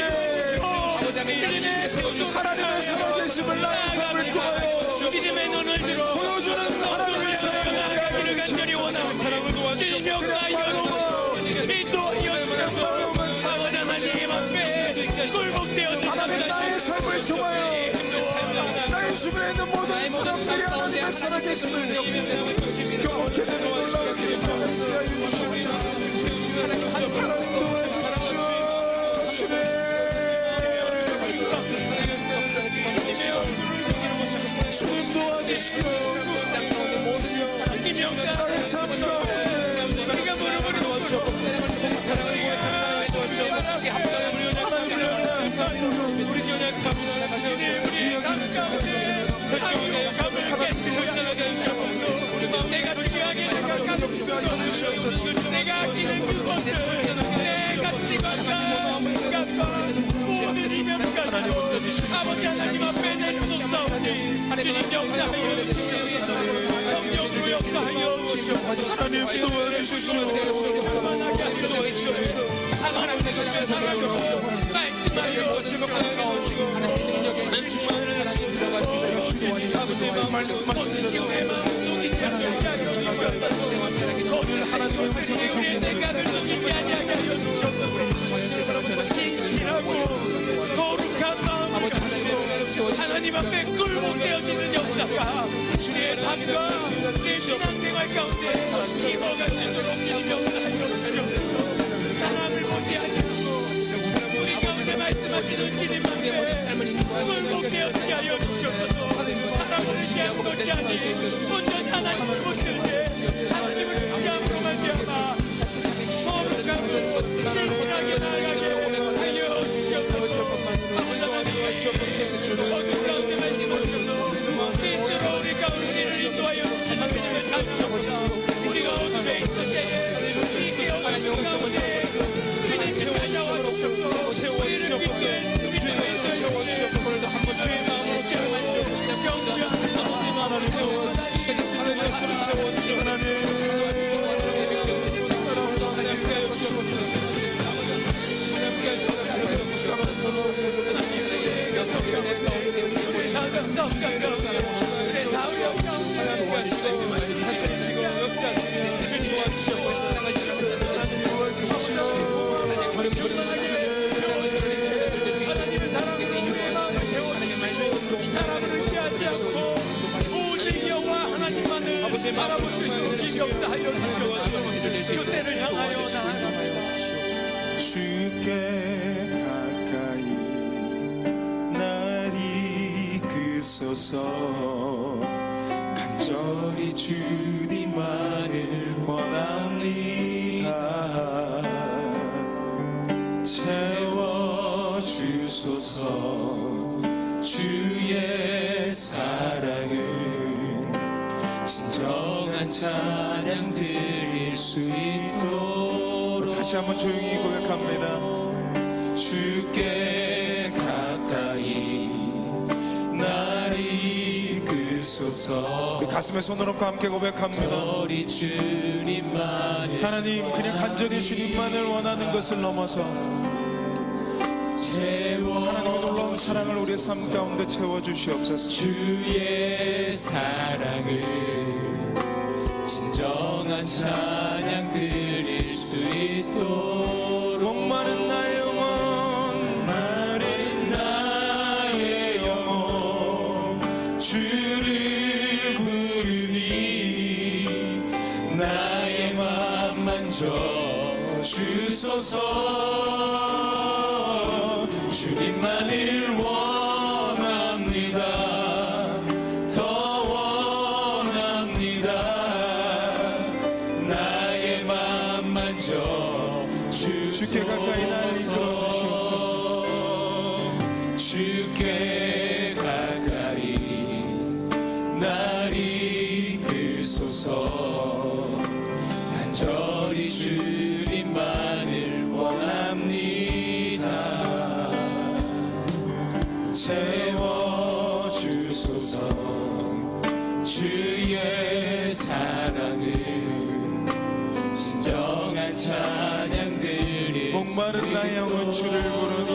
하나님의 살아계심을 나의 삶을 구하여 믿음의 눈을 들어 보여주는 하나님의 나아가기를 간절히 원하는 사랑을 도와주시고 인도하여 주시고 아버지 하나님 앞에 굴복되어 하나님 나의 삶을 통하여 나의 주변에 있는 모든 사람들이 하나님의 살아계심을 경험하게 되는 놀라운 기쁨을 주옵소서. 하나님 도와주십시오. 주님 도와주십시오. 나의 삶 가운데 우리가 무릎을 도와주시옵소서. 우리 연약함을 하시니 우리 삶 가운데 결정하여 감을 깨뜨려나가게 해주시옵소서. 내가 중요하게 생각하는 그것 내가 아끼는 그것들 내 가치관과 모든 이념까지 아버지 하나님 앞에 내려놓사오니 주님 역사하여 주시옵소서. 성령으로 역사하여 주시옵소서. 하나님 도와주십시오. 그만하게 하시옵소서. 자만한 데서 살아주시옵소서. 말씀하여 주시옵소서. 하나님 주만을 들어갈 수 있도록 주님 아버지의 말씀하시는 내 마음 녹이게 하시옵소서. 오늘 하나님의 음성에 우리의 내가를 녹이게 하게 하여 주시옵소서. 신실하고 거룩한 마음을 가지고 하나님 앞에 굴복되어지는 역사가 주의 삶과 내 신앙생활 가운데 이어가도록 주님 역사하여 주시옵소서. 사람을 보게 하시고 우리 가운데 말씀하시는 주님 앞에 굴복되어지게 하여 주시옵소서. 사람을 피하는 것이 아닌 온전히 하나님을 붙들 때 하나님을 피함으로 말미암아 거룩한 신실하게 나아가게 하여 주시옵소서. 아버지 하나님 어둠 가운데 말씀하셔서 빛으로 우리 가운데를 인도하여 주시는 믿음을 다주시옵소서. 우리가 어둠에 있을 때에 오늘도 한 번 주의 마음으로 깨어나시옵소서. 경배하는 아버지 하나님 아버지 바라볼 수 있는 힘이 없다 하여 주시옵소서. 그때를 향하여 나아갑니다. 주께 가까이 날 이끄소서. 간절히 주님만을 원합니다. 채워주소서. 주의 사랑을 진정한 찬양 드릴 수 있도록. 다시 한번 조용히 고백합니다. 주께 가까이 날 이끄소서. 우리 가슴에 손을 얹고 함께 고백합니다. 간절히 주님만을, 하나님 그냥 간절히 주님만을 원하는 것을 넘어서 하나님의 놀라운 사랑을 우리의 삶 가운데 채워주시옵소서. 주의 사랑을 진정한 찬양 드릴 수 있도록. 목마른 나의 영혼, 마른 나의 영혼, 주를 부르니 나의 맘 만져 주소서. 주님만을 원합니다. 더 원합니다. 나의 맘 만져 주께 가까이 날 이끌어 주시옵소서. 주께 가까이 날 이끄소서. 간절히 주님만을 원합니다. 채워주소서. 주의 사랑을 진정한 찬양 드릴. 목마른 나의 영혼 주를 부르니,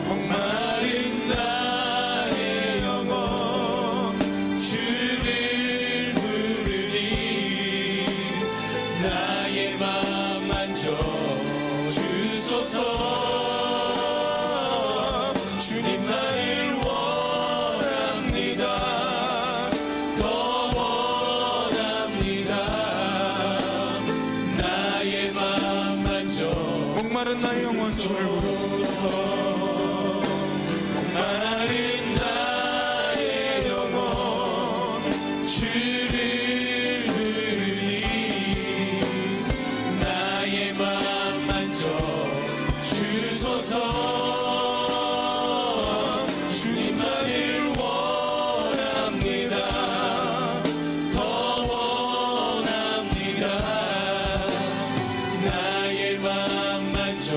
목마른 나의 영혼 주를 부르니 나의 맘 만져 주소서. 주님만을 원합니다. 더 원합니다. 나의 맘 만져. 목마른 나의 영혼 주를 부르소서. 목마른 나의 영혼 주를 부르니 나의 맘 만져 주소서. 주님만을 원합니다. 더 원합니다. 나의 맘 만져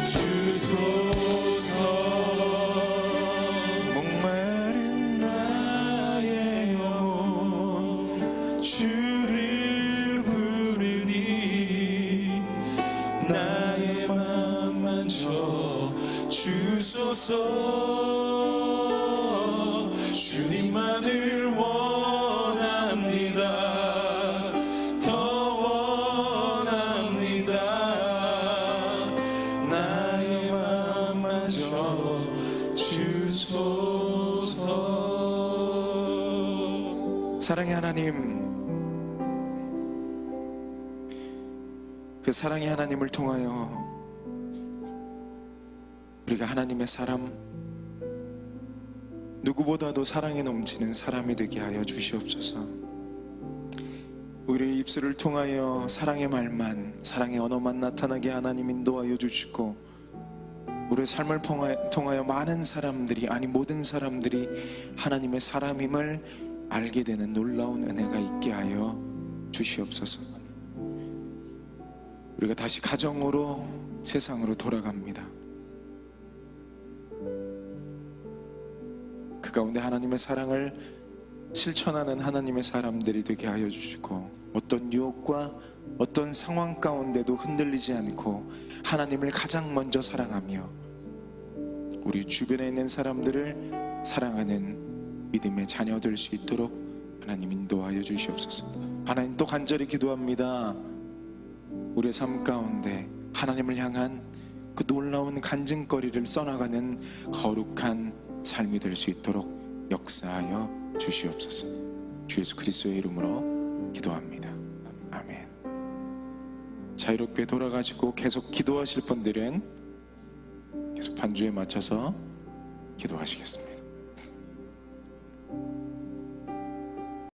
주소서. 목마른 나의 영혼 주를 부르니 나의 맘 만져 주소서. 주님만을 원합니다. 더 원합니다. 나의 맘 만져 주소서. 사랑의 하나님, 그 사랑의 하나님을 통하여 우리가 하나님의 사람, 누구보다도 사랑에 넘치는 사람이 되게 하여 주시옵소서. 우리의 입술을 통하여 사랑의 말만, 사랑의 언어만 나타나게 하나님 인도하여 주시고, 우리의 삶을 통하여 많은 사람들이, 아니 모든 사람들이 하나님의 사람임을 알게 되는 놀라운 은혜가 있게 하여 주시옵소서. 우리가 다시 가정으로, 세상으로 돌아갑니다. 가운데 하나님의 사랑을 실천하는 하나님의 사람들이 되게 하여 주시고, 어떤 유혹과 어떤 상황 가운데도 흔들리지 않고 하나님을 가장 먼저 사랑하며 우리 주변에 있는 사람들을 사랑하는 믿음의 자녀 될 수 있도록 하나님 인도하여 주시옵소서. 하나님, 또 간절히 기도합니다. 우리의 삶 가운데 하나님을 향한 그 놀라운 간증거리를 써나가는 거룩한 삶이 될 수 있도록 역사하여 주시옵소서. 주 예수 그리스도의 이름으로 기도합니다. 아멘. 자유롭게 돌아가시고 계속 기도하실 분들은 계속 반주에 맞춰서 기도하시겠습니다.